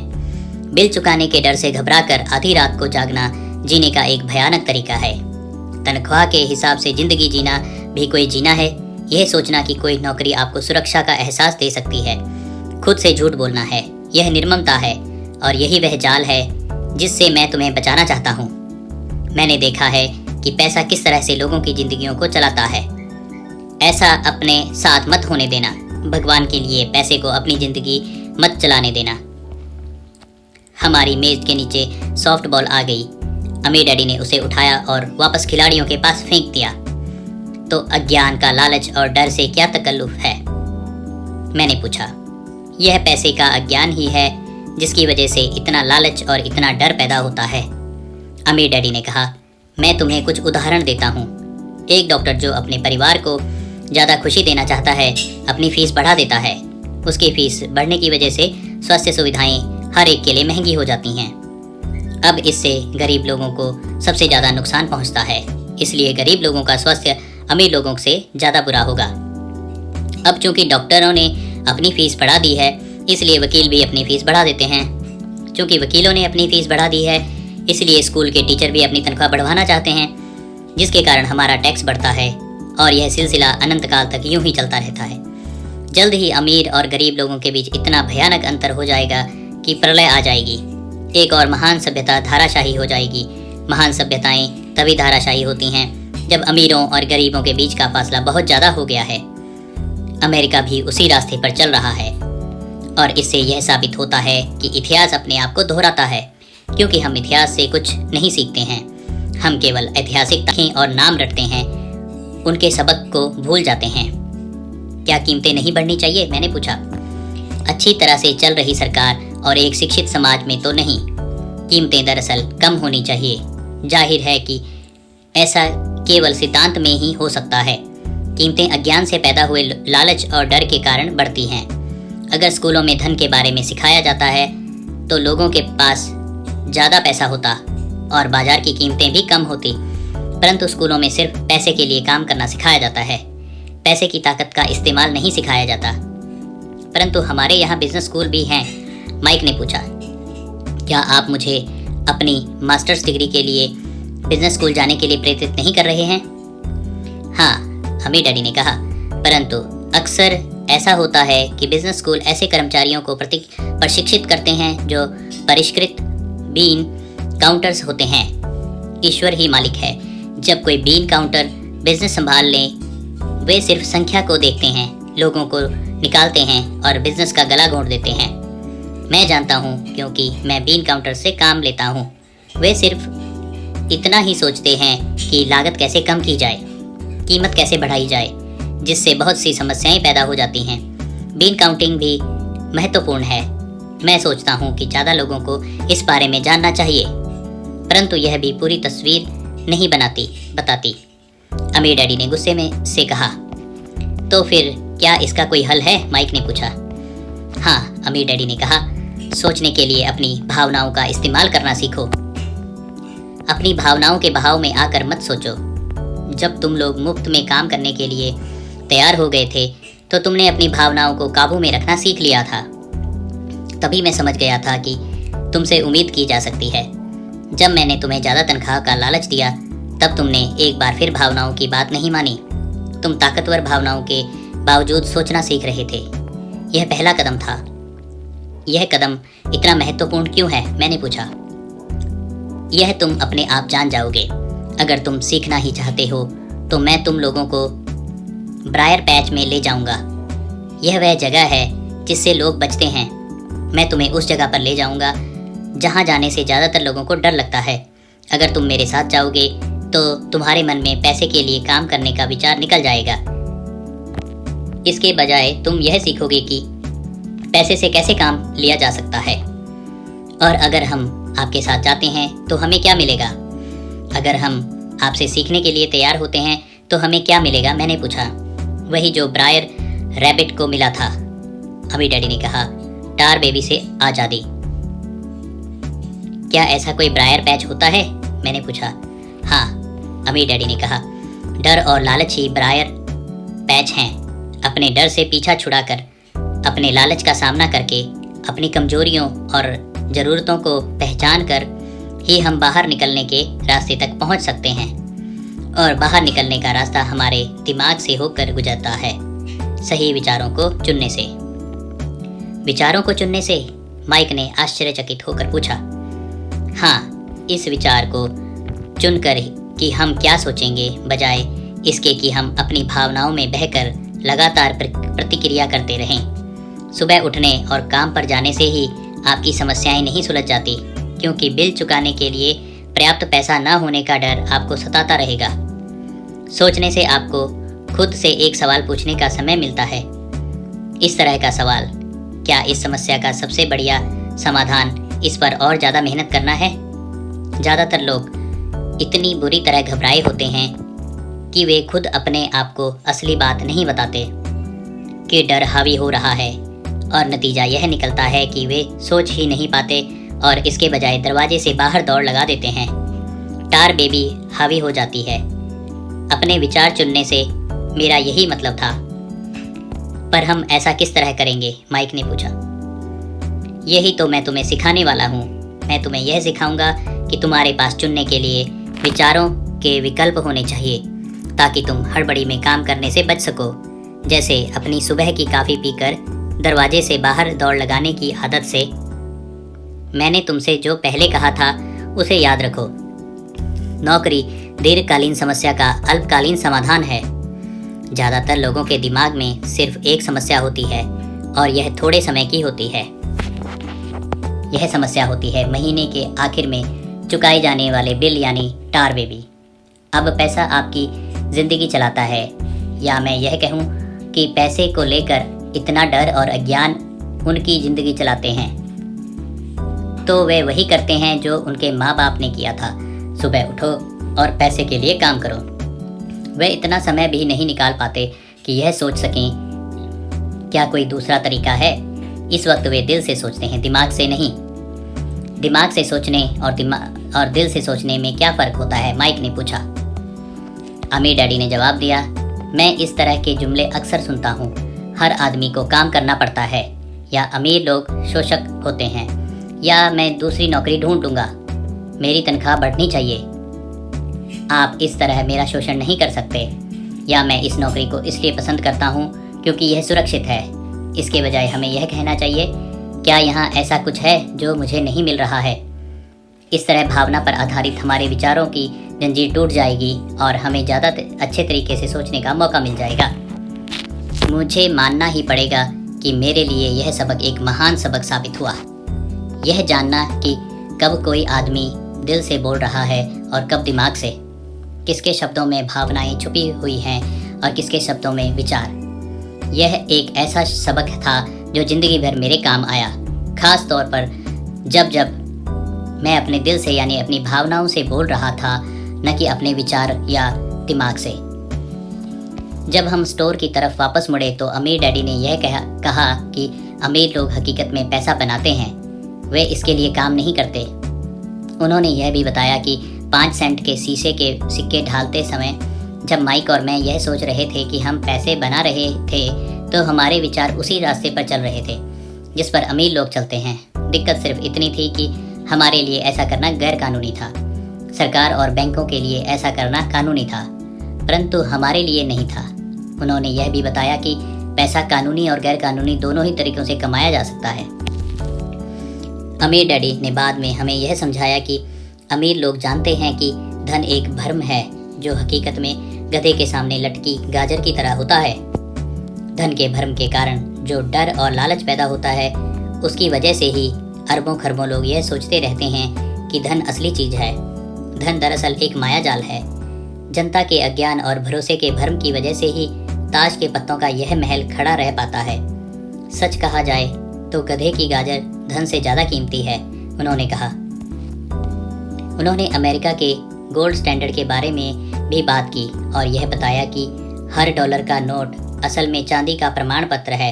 बिल चुकाने के डर से घबराकर आधी रात को जागना जीने का एक भयानक तरीका है। तनख्वाह के हिसाब से जिंदगी जीना भी कोई जीना है। यह सोचना कि कोई नौकरी आपको सुरक्षा का एहसास दे सकती है, खुद से झूठ बोलना है, यह निर्ममता है और यही वह जाल है जिससे मैं तुम्हें बचाना चाहता हूँ। मैंने देखा है कि पैसा किस तरह से लोगों की जिंदगियों को चलाता है। ऐसा अपने साथ मत होने देना। भगवान के लिए पैसे को अपनी जिंदगी मत चलाने देना। हमारी मेज के नीचे सॉफ्ट बॉल आ गई। अमीर डैडी ने उसे उठाया और वापस खिलाड़ियों के पास फेंक दिया। तो अज्ञान का लालच और डर से क्या तकल्लुफ है? मैंने पूछा। यह पैसे का अज्ञान ही है जिसकी वजह से इतना लालच और इतना डर पैदा होता है। अमीर डैडी ने कहा, मैं तुम्हें कुछ उदाहरण देता हूँ। एक डॉक्टर जो अपने परिवार को ज़्यादा खुशी देना चाहता है, अपनी फीस बढ़ा देता है। उसकी फीस बढ़ने की वजह से स्वास्थ्य सुविधाएं हर एक के लिए महंगी हो जाती हैं। अब इससे गरीब लोगों को सबसे ज़्यादा नुकसान पहुंचता है। इसलिए गरीब लोगों का स्वास्थ्य अमीर लोगों से ज़्यादा बुरा होगा। अब चूंकि डॉक्टरों ने अपनी फ़ीस बढ़ा दी है, इसलिए वकील भी अपनी फ़ीस बढ़ा देते हैं। चूंकि वकीलों ने अपनी फ़ीस बढ़ा दी है, इसलिए स्कूल के टीचर भी अपनी तनख्वाह बढ़वाना चाहते हैं, जिसके कारण हमारा टैक्स बढ़ता है और यह सिलसिला अनंत काल तक यूं ही चलता रहता है। जल्द ही अमीर और गरीब लोगों के बीच इतना भयानक अंतर हो जाएगा कि प्रलय आ जाएगी। एक और महान सभ्यता धाराशाही हो जाएगी। महान सभ्यताएं तभी धाराशाही होती हैं जब अमीरों और गरीबों के बीच का फासला बहुत ज़्यादा हो गया है। अमेरिका भी उसी रास्ते पर चल रहा है और इससे यह साबित होता है कि इतिहास अपने आप को दोहराता है, क्योंकि हम इतिहास से कुछ नहीं सीखते हैं। हम केवल ऐतिहासिक तारीखें और नाम रटते हैं, उनके सबक को भूल जाते हैं। क्या कीमतें नहीं बढ़नी चाहिए? मैंने पूछा। अच्छी तरह से चल रही सरकार और एक शिक्षित समाज में तो नहीं। कीमतें दरअसल कम होनी चाहिए। जाहिर है कि ऐसा केवल सिद्धांत में ही हो सकता है। कीमतें अज्ञान से पैदा हुए लालच और डर के कारण बढ़ती हैं। अगर स्कूलों में धन के बारे में सिखाया जाता है तो लोगों के पास ज़्यादा पैसा होता और बाजार की कीमतें भी कम होती, परंतु स्कूलों में सिर्फ पैसे के लिए काम करना सिखाया जाता है। पैसे की ताकत का इस्तेमाल नहीं सिखाया जाता। परंतु हमारे यहाँ बिजनेस स्कूल भी हैं, माइक ने पूछा। क्या आप मुझे अपनी मास्टर्स डिग्री के लिए बिजनेस स्कूल जाने के लिए प्रेरित नहीं कर रहे हैं? हाँ, अमीर डैडी ने कहा, परंतु अक्सर ऐसा होता है कि बिजनेस स्कूल ऐसे कर्मचारियों को प्रशिक्षित करते हैं जो परिष्कृत बीन काउंटर्स होते हैं। ईश्वर ही मालिक है। जब कोई बीन काउंटर बिजनेस संभाल ले, वे सिर्फ संख्या को देखते हैं, लोगों को निकालते हैं और बिजनेस का गला घोंट देते हैं। मैं जानता हूँ क्योंकि मैं बीन काउंटर से काम लेता हूँ। वे सिर्फ इतना ही सोचते हैं कि लागत कैसे कम की जाए, कीमत कैसे बढ़ाई जाए, जिससे बहुत सी समस्याएं पैदा हो जाती हैं। बीन काउंटिंग भी महत्वपूर्ण है। मैं सोचता हूँ कि ज़्यादा लोगों को इस बारे में जानना चाहिए, परंतु यह भी पूरी तस्वीर नहीं बताती। अमीर डैडी ने गुस्से में से कहा। तो फिर क्या इसका कोई हल है? माइक ने पूछा। हाँ, अमीर डैडी ने कहा, सोचने के लिए अपनी भावनाओं का इस्तेमाल करना सीखो। अपनी भावनाओं के बहाव में आकर मत सोचो। जब तुम लोग मुफ्त में काम करने के लिए तैयार हो गए थे तो तुमने अपनी भावनाओं को काबू में रखना सीख लिया था। तभी मैं समझ गया था कि तुमसे उम्मीद की जा सकती है। जब मैंने तुम्हें ज़्यादा तनख्वाह का लालच दिया तब तुमने एक बार फिर भावनाओं की बात नहीं मानी। तुम ताकतवर भावनाओं के बावजूद सोचना सीख रहे थे। यह पहला कदम था। यह कदम इतना महत्वपूर्ण क्यों है? मैंने पूछा। यह तुम अपने आप जान जाओगे। अगर तुम सीखना ही चाहते हो तो मैं तुम लोगों को ब्रायर पैच में ले जाऊंगा। यह वह जगह है जिससे लोग बचते हैं। मैं तुम्हें उस जगह पर ले जाऊंगा जहां जाने से ज़्यादातर लोगों को डर लगता है। अगर तुम मेरे साथ जाओगे तो तुम्हारे मन में पैसे के लिए काम करने का विचार निकल जाएगा। इसके बजाय तुम यह सीखोगे कि पैसे से कैसे काम लिया जा सकता है। और अगर हम आपके साथ जाते हैं तो हमें क्या मिलेगा? अगर हम आपसे सीखने के लिए तैयार होते हैं तो हमें क्या मिलेगा? मैंने पूछा। वही जो ब्रायर रैबिट को मिला था, अमी डैडी ने कहा। टार बेबी से आज़ादी। क्या ऐसा कोई ब्रायर पैच होता है? मैंने पूछा। हाँ, अमी डैडी ने कहा। डर और लालच ही ब्रायर पैच हैं। अपने डर से पीछा छुड़ाकर, अपने लालच का सामना करके, अपनी कमजोरियों और ज़रूरतों को पहचान कर ही हम बाहर निकलने के रास्ते तक पहुंच सकते हैं। और बाहर निकलने का रास्ता हमारे दिमाग से होकर गुजरता है, सही विचारों को चुनने से। विचारों को चुनने से? माइक ने आश्चर्यचकित होकर पूछा। हाँ, इस विचार को चुनकर कि हम क्या सोचेंगे, बजाय इसके कि हम अपनी भावनाओं में बहकर लगातार प्रतिक्रिया करते रहें। सुबह उठने और काम पर जाने से ही आपकी समस्याएं नहीं सुलझ जाती, क्योंकि बिल चुकाने के लिए पर्याप्त पैसा न होने का डर आपको सताता रहेगा। सोचने से आपको खुद से एक सवाल पूछने का समय मिलता है। इस तरह का सवाल, क्या इस समस्या का सबसे बढ़िया समाधान इस पर और ज़्यादा मेहनत करना है? ज़्यादातर लोग इतनी बुरी तरह घबराए होते हैं कि वे खुद अपने आप को असली बात नहीं बताते कि डर हावी हो रहा है, और नतीजा यह निकलता है कि वे सोच ही नहीं पाते और इसके बजाय दरवाजे से बाहर दौड़ लगा देते हैं। टार बेबी हावी हो जाती है। अपने विचार चुनने से मेरा यही मतलब था। पर हम ऐसा किस तरह करेंगे? माइक ने पूछा। यही तो मैं तुम्हें सिखाने वाला हूँ। मैं तुम्हें यह सिखाऊंगा कि तुम्हारे पास चुनने के लिए विचारों के विकल्प होने चाहिए, ताकि तुम हड़बड़ी में काम करने से बच सको। जैसे अपनी सुबह की कॉफ़ी पीकर दरवाजे से बाहर दौड़ लगाने की आदत से। मैंने तुमसे जो पहले कहा था उसे याद रखो। नौकरी दीर्घकालीन समस्या का अल्पकालीन समाधान है। ज़्यादातर लोगों के दिमाग में सिर्फ एक समस्या होती है, और यह थोड़े समय की होती है। यह समस्या होती है महीने के आखिर में चुकाए जाने वाले बिल, यानी टार बेबी। अब पैसा आपकी ज़िंदगी चलाता है, या मैं यह कहूँ कि पैसे को लेकर इतना डर और अज्ञान उनकी ज़िंदगी चलाते हैं। तो वे वही करते हैं जो उनके माँ बाप ने किया था। सुबह उठो और पैसे के लिए काम करो। वे इतना समय भी नहीं निकाल पाते कि यह सोच सकें क्या कोई दूसरा तरीका है। इस वक्त वे दिल से सोचते हैं, दिमाग से नहीं। दिमाग से सोचने और दिल से सोचने में क्या फ़र्क होता है? माइक ने पूछा। अमीर डैडी ने जवाब दिया, मैं इस तरह के जुमले अक्सर सुनता हूँ। हर आदमी को काम करना पड़ता है, या अमीर लोग शोषक होते हैं, या मैं दूसरी नौकरी ढूंढ लूँगा। मेरी तनख्वाह बढ़नी चाहिए। आप इस तरह मेरा शोषण नहीं कर सकते। या मैं इस नौकरी को इसलिए पसंद करता हूँ क्योंकि यह सुरक्षित है। इसके बजाय हमें यह कहना चाहिए, क्या यहाँ ऐसा कुछ है जो मुझे नहीं मिल रहा है? इस तरह भावना पर आधारित हमारे विचारों की जंजीर टूट जाएगी और हमें ज़्यादा अच्छे तरीके से सोचने का मौका मिल जाएगा। मुझे मानना ही पड़ेगा कि मेरे लिए यह सबक एक महान सबक साबित हुआ। यह जानना कि कब कोई आदमी दिल से बोल रहा है और कब दिमाग से, किसके शब्दों में भावनाएं छुपी हुई हैं और किसके शब्दों में विचार। यह एक ऐसा सबक था जो ज़िंदगी भर मेरे काम आया, खास तौर पर जब मैं अपने दिल से यानी अपनी भावनाओं से बोल रहा था, न कि अपने विचार या दिमाग से। जब हम स्टोर की तरफ वापस मुड़े तो अमीर डैडी ने यह कहा कि अमीर लोग हकीकत में पैसा बनाते हैं, वे इसके लिए काम नहीं करते। उन्होंने यह भी बताया कि 5 सेंट के शीशे के सिक्के ढालते समय जब माइक और मैं यह सोच रहे थे कि हम पैसे बना रहे थे तो हमारे विचार उसी रास्ते पर चल रहे थे जिस पर अमीर लोग चलते हैं। दिक्कत सिर्फ इतनी थी कि हमारे लिए ऐसा करना गैर कानूनी था। सरकार और बैंकों के लिए ऐसा करना कानूनी था, परंतु हमारे लिए नहीं था। उन्होंने यह भी बताया कि पैसा कानूनी और गैर कानूनी दोनों ही तरीकों से कमाया जा सकता है। अमीर डैडी ने बाद में हमें यह समझाया कि अमीर लोग जानते हैं कि धन एक भ्रम है जो हकीकत में गधे के सामने लटकी गाजर की तरह होता है। धन के भ्रम के कारण जो डर और लालच पैदा होता है, उसकी वजह से ही अरबों खरबों लोग यह सोचते रहते हैं कि धन असली चीज है। धन दरअसल एक माया जाल है। जनता के अज्ञान और भरोसे के भ्रम की वजह से ही ताश के पत्तों का यह महल खड़ा रह पाता है। सच कहा जाए तो गधे की गाजर धन से ज्यादा कीमती है, उन्होंने कहा। उन्होंने अमेरिका के गोल्ड स्टैंडर्ड के बारे में भी बात की और यह बताया कि हर डॉलर का नोट असल में चांदी का प्रमाण पत्र है।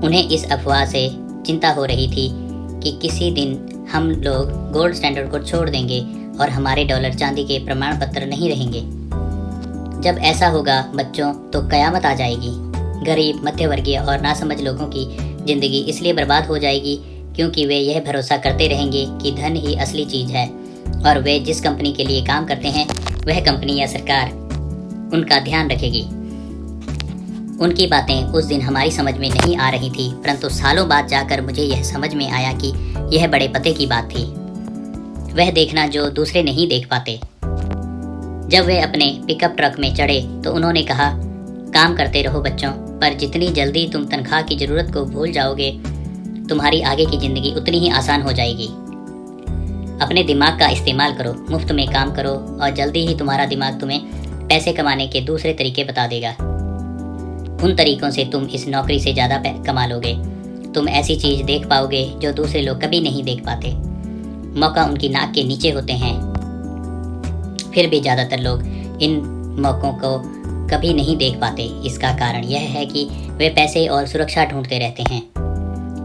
उन्हें इस अफवाह से चिंता हो रही थी कि किसी दिन हम लोग गोल्ड स्टैंडर्ड को छोड़ देंगे और हमारे डॉलर चांदी के प्रमाण पत्र नहीं रहेंगे। जब ऐसा होगा बच्चों, तो कयामत आ जाएगी। गरीब, मध्यवर्गीय और नासमझ लोगों की जिंदगी इसलिए बर्बाद हो जाएगी क्योंकि वे यह भरोसा करते रहेंगे कि धन ही असली चीज है और वे जिस कंपनी के लिए काम करते हैं वह कंपनी या सरकार उनका ध्यान रखेगी। उनकी बातें उस दिन हमारी समझ में नहीं आ रही थी, परंतु सालों बाद जाकर मुझे यह समझ में आया कि यह बड़े पते की बात थी। वह देखना जो दूसरे नहीं देख पाते। जब वे अपने पिकअप ट्रक में चढ़े तो उन्होंने कहा, काम करते रहो बच्चों, पर जितनी जल्दी तुम तनख्वाह की ज़रूरत को भूल जाओगे, तुम्हारी आगे की ज़िंदगी उतनी ही आसान हो जाएगी। अपने दिमाग का इस्तेमाल करो, मुफ्त में काम करो और जल्दी ही तुम्हारा दिमाग तुम्हें पैसे कमाने के दूसरे तरीके बता देगा। उन तरीकों से तुम इस नौकरी से ज़्यादा कमा लोगे। तुम ऐसी चीज़ देख पाओगे जो दूसरे लोग कभी नहीं देख पाते। मौका उनकी नाक के नीचे होते हैं, फिर भी ज़्यादातर लोग इन मौक़ों को कभी नहीं देख पाते। इसका कारण यह है कि वे पैसे और सुरक्षा ढूंढते रहते हैं,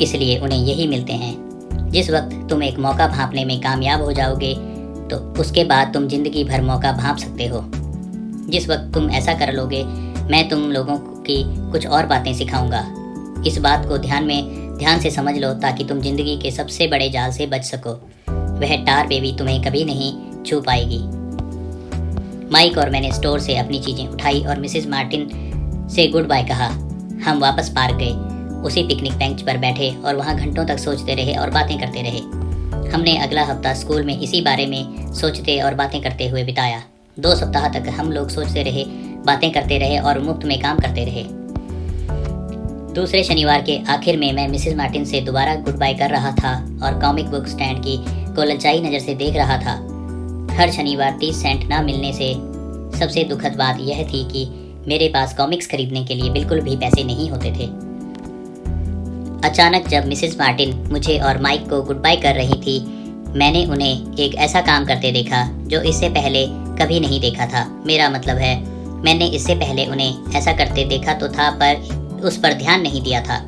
इसलिए उन्हें यही मिलते हैं। जिस वक्त तुम एक मौका भांपने में कामयाब हो जाओगे तो उसके बाद तुम जिंदगी भर मौका भांप सकते हो। जिस वक्त तुम ऐसा कर लोगे, मैं तुम लोगों की कुछ और बातें सिखाऊंगा। इस बात को ध्यान से समझ लो ताकि तुम जिंदगी के सबसे बड़े जाल से बच सको। वह टार बेबी तुम्हें कभी नहीं छू पाएगी। माइक और मैंने स्टोर से अपनी चीज़ें उठाई और मिसेस मार्टिन से गुड बाय कहा। हम वापस पार्क गए, उसी पिकनिक बेंच पर बैठे और वहाँ घंटों तक सोचते रहे और बातें करते रहे। हमने अगला हफ्ता स्कूल में इसी बारे में सोचते और बातें करते हुए बिताया। 2 सप्ताह तक हम लोग सोचते रहे, बातें करते रहे और मुफ्त में काम करते रहे। दूसरे शनिवार के आखिर में मैं मिसेस मार्टिन से दोबारा गुड बाय कर रहा था और कॉमिक बुक स्टैंड को ललचाई नज़र से देख रहा था। हर शनिवार 30 सेंट ना मिलने से सबसे दुखद बात यह थी कि मेरे पास कॉमिक्स खरीदने के लिए बिल्कुल भी पैसे नहीं होते थे। अचानक जब मिसेस मार्टिन मुझे और माइक को गुड बाय कर रही थी, मैंने उन्हें एक ऐसा काम करते देखा जो इससे पहले कभी नहीं देखा था। मेरा मतलब है, मैंने इससे पहले उन्हें ऐसा करते देखा तो था, पर उस पर ध्यान नहीं दिया था।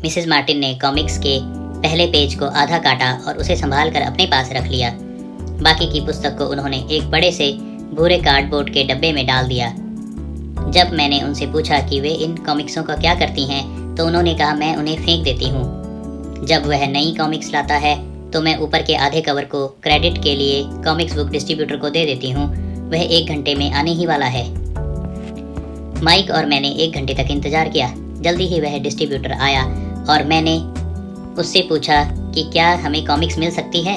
मिसेस मार्टिन ने कॉमिक्स के पहले पेज को आधा काटा और उसे संभाल कर अपने पास रख लिया। बाकी की पुस्तक को उन्होंने एक बड़े से भूरे कार्डबोर्ड के डब्बे में डाल दिया। जब मैंने उनसे पूछा कि वे इन कॉमिक्सों का क्या करती हैं, तो उन्होंने कहा, मैं उन्हें फेंक देती हूँ। जब वह नई कॉमिक्स लाता है तो मैं ऊपर के आधे कवर को क्रेडिट के लिए कॉमिक्स बुक डिस्ट्रीब्यूटर को दे देती हूँ। वह 1 घंटे में आने ही वाला है। माइक और मैंने 1 घंटे तक इंतजार किया। जल्दी ही वह डिस्ट्रीब्यूटर आया और मैंने उससे पूछा कि क्या हमें कॉमिक्स मिल सकती है।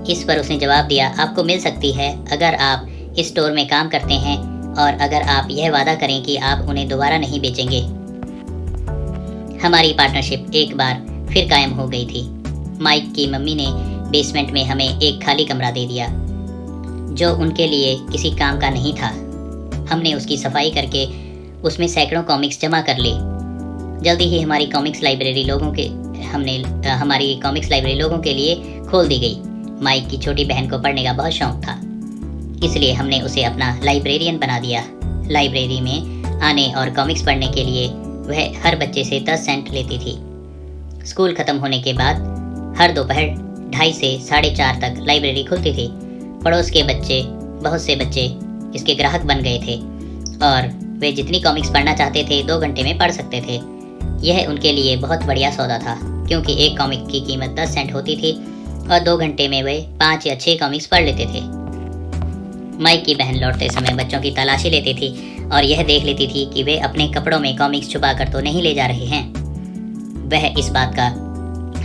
इस पर उसने जवाब दिया, आपको मिल सकती है अगर आप इस स्टोर में काम करते हैं और अगर आप यह वादा करें कि आप उन्हें दोबारा नहीं बेचेंगे। हमारी पार्टनरशिप एक बार फिर कायम हो गई थी। माइक की मम्मी ने बेसमेंट में हमें एक खाली कमरा दे दिया जो उनके लिए किसी काम का नहीं था। हमने उसकी सफाई करके उसमें सैकड़ों कॉमिक्स जमा कर ली। जल्दी ही हमारी कॉमिक्स लाइब्रेरी लोगों के लिए खोल दी गई। माइक की छोटी बहन को पढ़ने का बहुत शौक था, इसलिए हमने उसे अपना लाइब्रेरियन बना दिया। लाइब्रेरी में आने और कॉमिक्स पढ़ने के लिए वह हर बच्चे से 10 सेंट लेती थी। स्कूल खत्म होने के बाद हर दोपहर 2:30 से 4:30 तक लाइब्रेरी खुलती थी। पड़ोस के बहुत से बच्चे इसके ग्राहक बन गए थे और वे जितनी कॉमिक्स पढ़ना चाहते थे 2 घंटे में पढ़ सकते थे। यह उनके लिए बहुत बढ़िया सौदा था, क्योंकि एक कॉमिक की कीमत 10 सेंट होती थी और 2 घंटे में वे 5 या 6 कॉमिक्स पढ़ लेते थे। माइक की बहन लौटते समय बच्चों की तलाशी लेती थी और यह देख लेती थी कि वे अपने कपड़ों में कॉमिक्स छुपा कर तो नहीं ले जा रहे हैं। वह इस बात का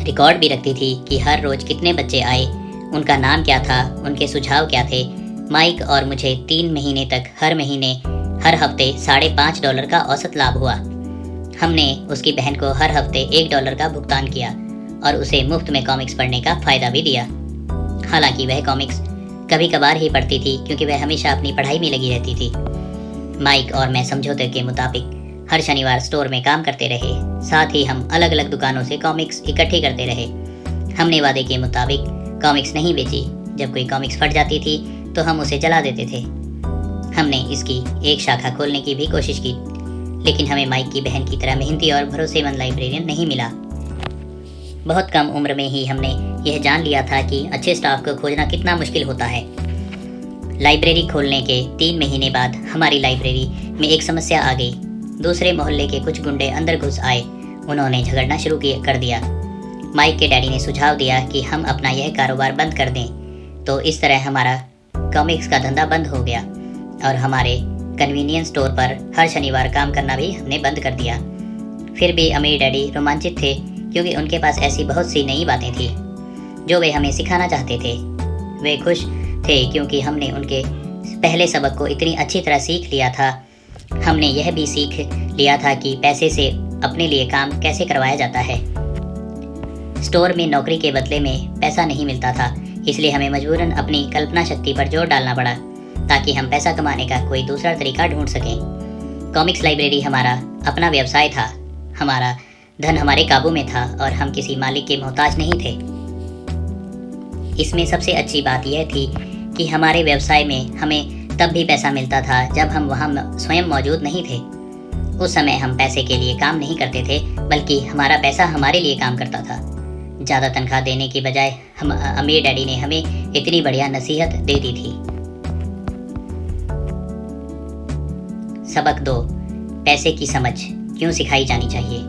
रिकॉर्ड भी रखती थी कि हर रोज कितने बच्चे आए, उनका नाम क्या था, उनके सुझाव क्या थे। माइक और मुझे 3 महीने तक हर महीने हर हफ्ते $5.5 का औसत लाभ हुआ। हमने उसकी बहन को हर हफ्ते $1 का भुगतान किया और उसे मुफ्त में कॉमिक्स पढ़ने का फ़ायदा भी दिया। हालांकि वह कॉमिक्स कभी कभार ही पढ़ती थी, क्योंकि वह हमेशा अपनी पढ़ाई में लगी रहती थी। माइक और मैं समझौते के मुताबिक हर शनिवार स्टोर में काम करते रहे। साथ ही हम अलग अलग दुकानों से कॉमिक्स इकट्ठी करते रहे। हमने वादे के मुताबिक कॉमिक्स नहीं बेची। जब कोई कॉमिक्स फट जाती थी तो हम उसे जला देते थे। हमने इसकी एक शाखा खोलने की भी कोशिश की, लेकिन हमें माइक की बहन की तरह मेहनती और भरोसेमंद लाइब्रेरियन नहीं मिला। बहुत कम उम्र में ही हमने यह जान लिया था कि अच्छे स्टाफ को खोजना कितना मुश्किल होता है। लाइब्रेरी खोलने के 3 महीने बाद हमारी लाइब्रेरी में एक समस्या आ गई। दूसरे मोहल्ले के कुछ गुंडे अंदर घुस आए। उन्होंने झगड़ना शुरू कर दिया। माइक के डैडी ने सुझाव दिया कि हम अपना यह कारोबार बंद कर दें। तो इस तरह हमारा कॉमिक्स का धंधा बंद हो गया और हमारे कन्वीनियंस स्टोर पर हर शनिवार काम करना भी हमने बंद कर दिया। फिर भी अमीर डैडी रोमांचित थे, क्योंकि उनके पास ऐसी बहुत सी नई बातें थी जो वे हमें सिखाना चाहते थे। वे खुश थे क्योंकि हमने उनके पहले सबक को इतनी अच्छी तरह सीख लिया था। हमने यह भी सीख लिया था कि पैसे से अपने लिए काम कैसे करवाया जाता है। स्टोर में नौकरी के बदले में पैसा नहीं मिलता था, इसलिए हमें मजबूरन अपनी कल्पना शक्ति पर जोर डालना पड़ा ताकि हम पैसा कमाने का कोई दूसरा तरीका ढूंढ सकें। कॉमिक्स लाइब्रेरी हमारा अपना व्यवसाय था। हमारा धन हमारे काबू में था और हम किसी मालिक के मोहताज नहीं थे। इसमें सबसे अच्छी बात यह थी कि हमारे व्यवसाय में हमें तब भी पैसा मिलता था जब हम वहाँ स्वयं मौजूद नहीं थे। उस समय हम पैसे के लिए काम नहीं करते थे, बल्कि हमारा पैसा हमारे लिए काम करता था। ज़्यादा तनख्वाह देने की बजाय हम अमीर डैडी ने हमें इतनी बढ़िया नसीहत दे दी थी। सबक 2, पैसे की समझ क्यों सिखाई जानी चाहिए।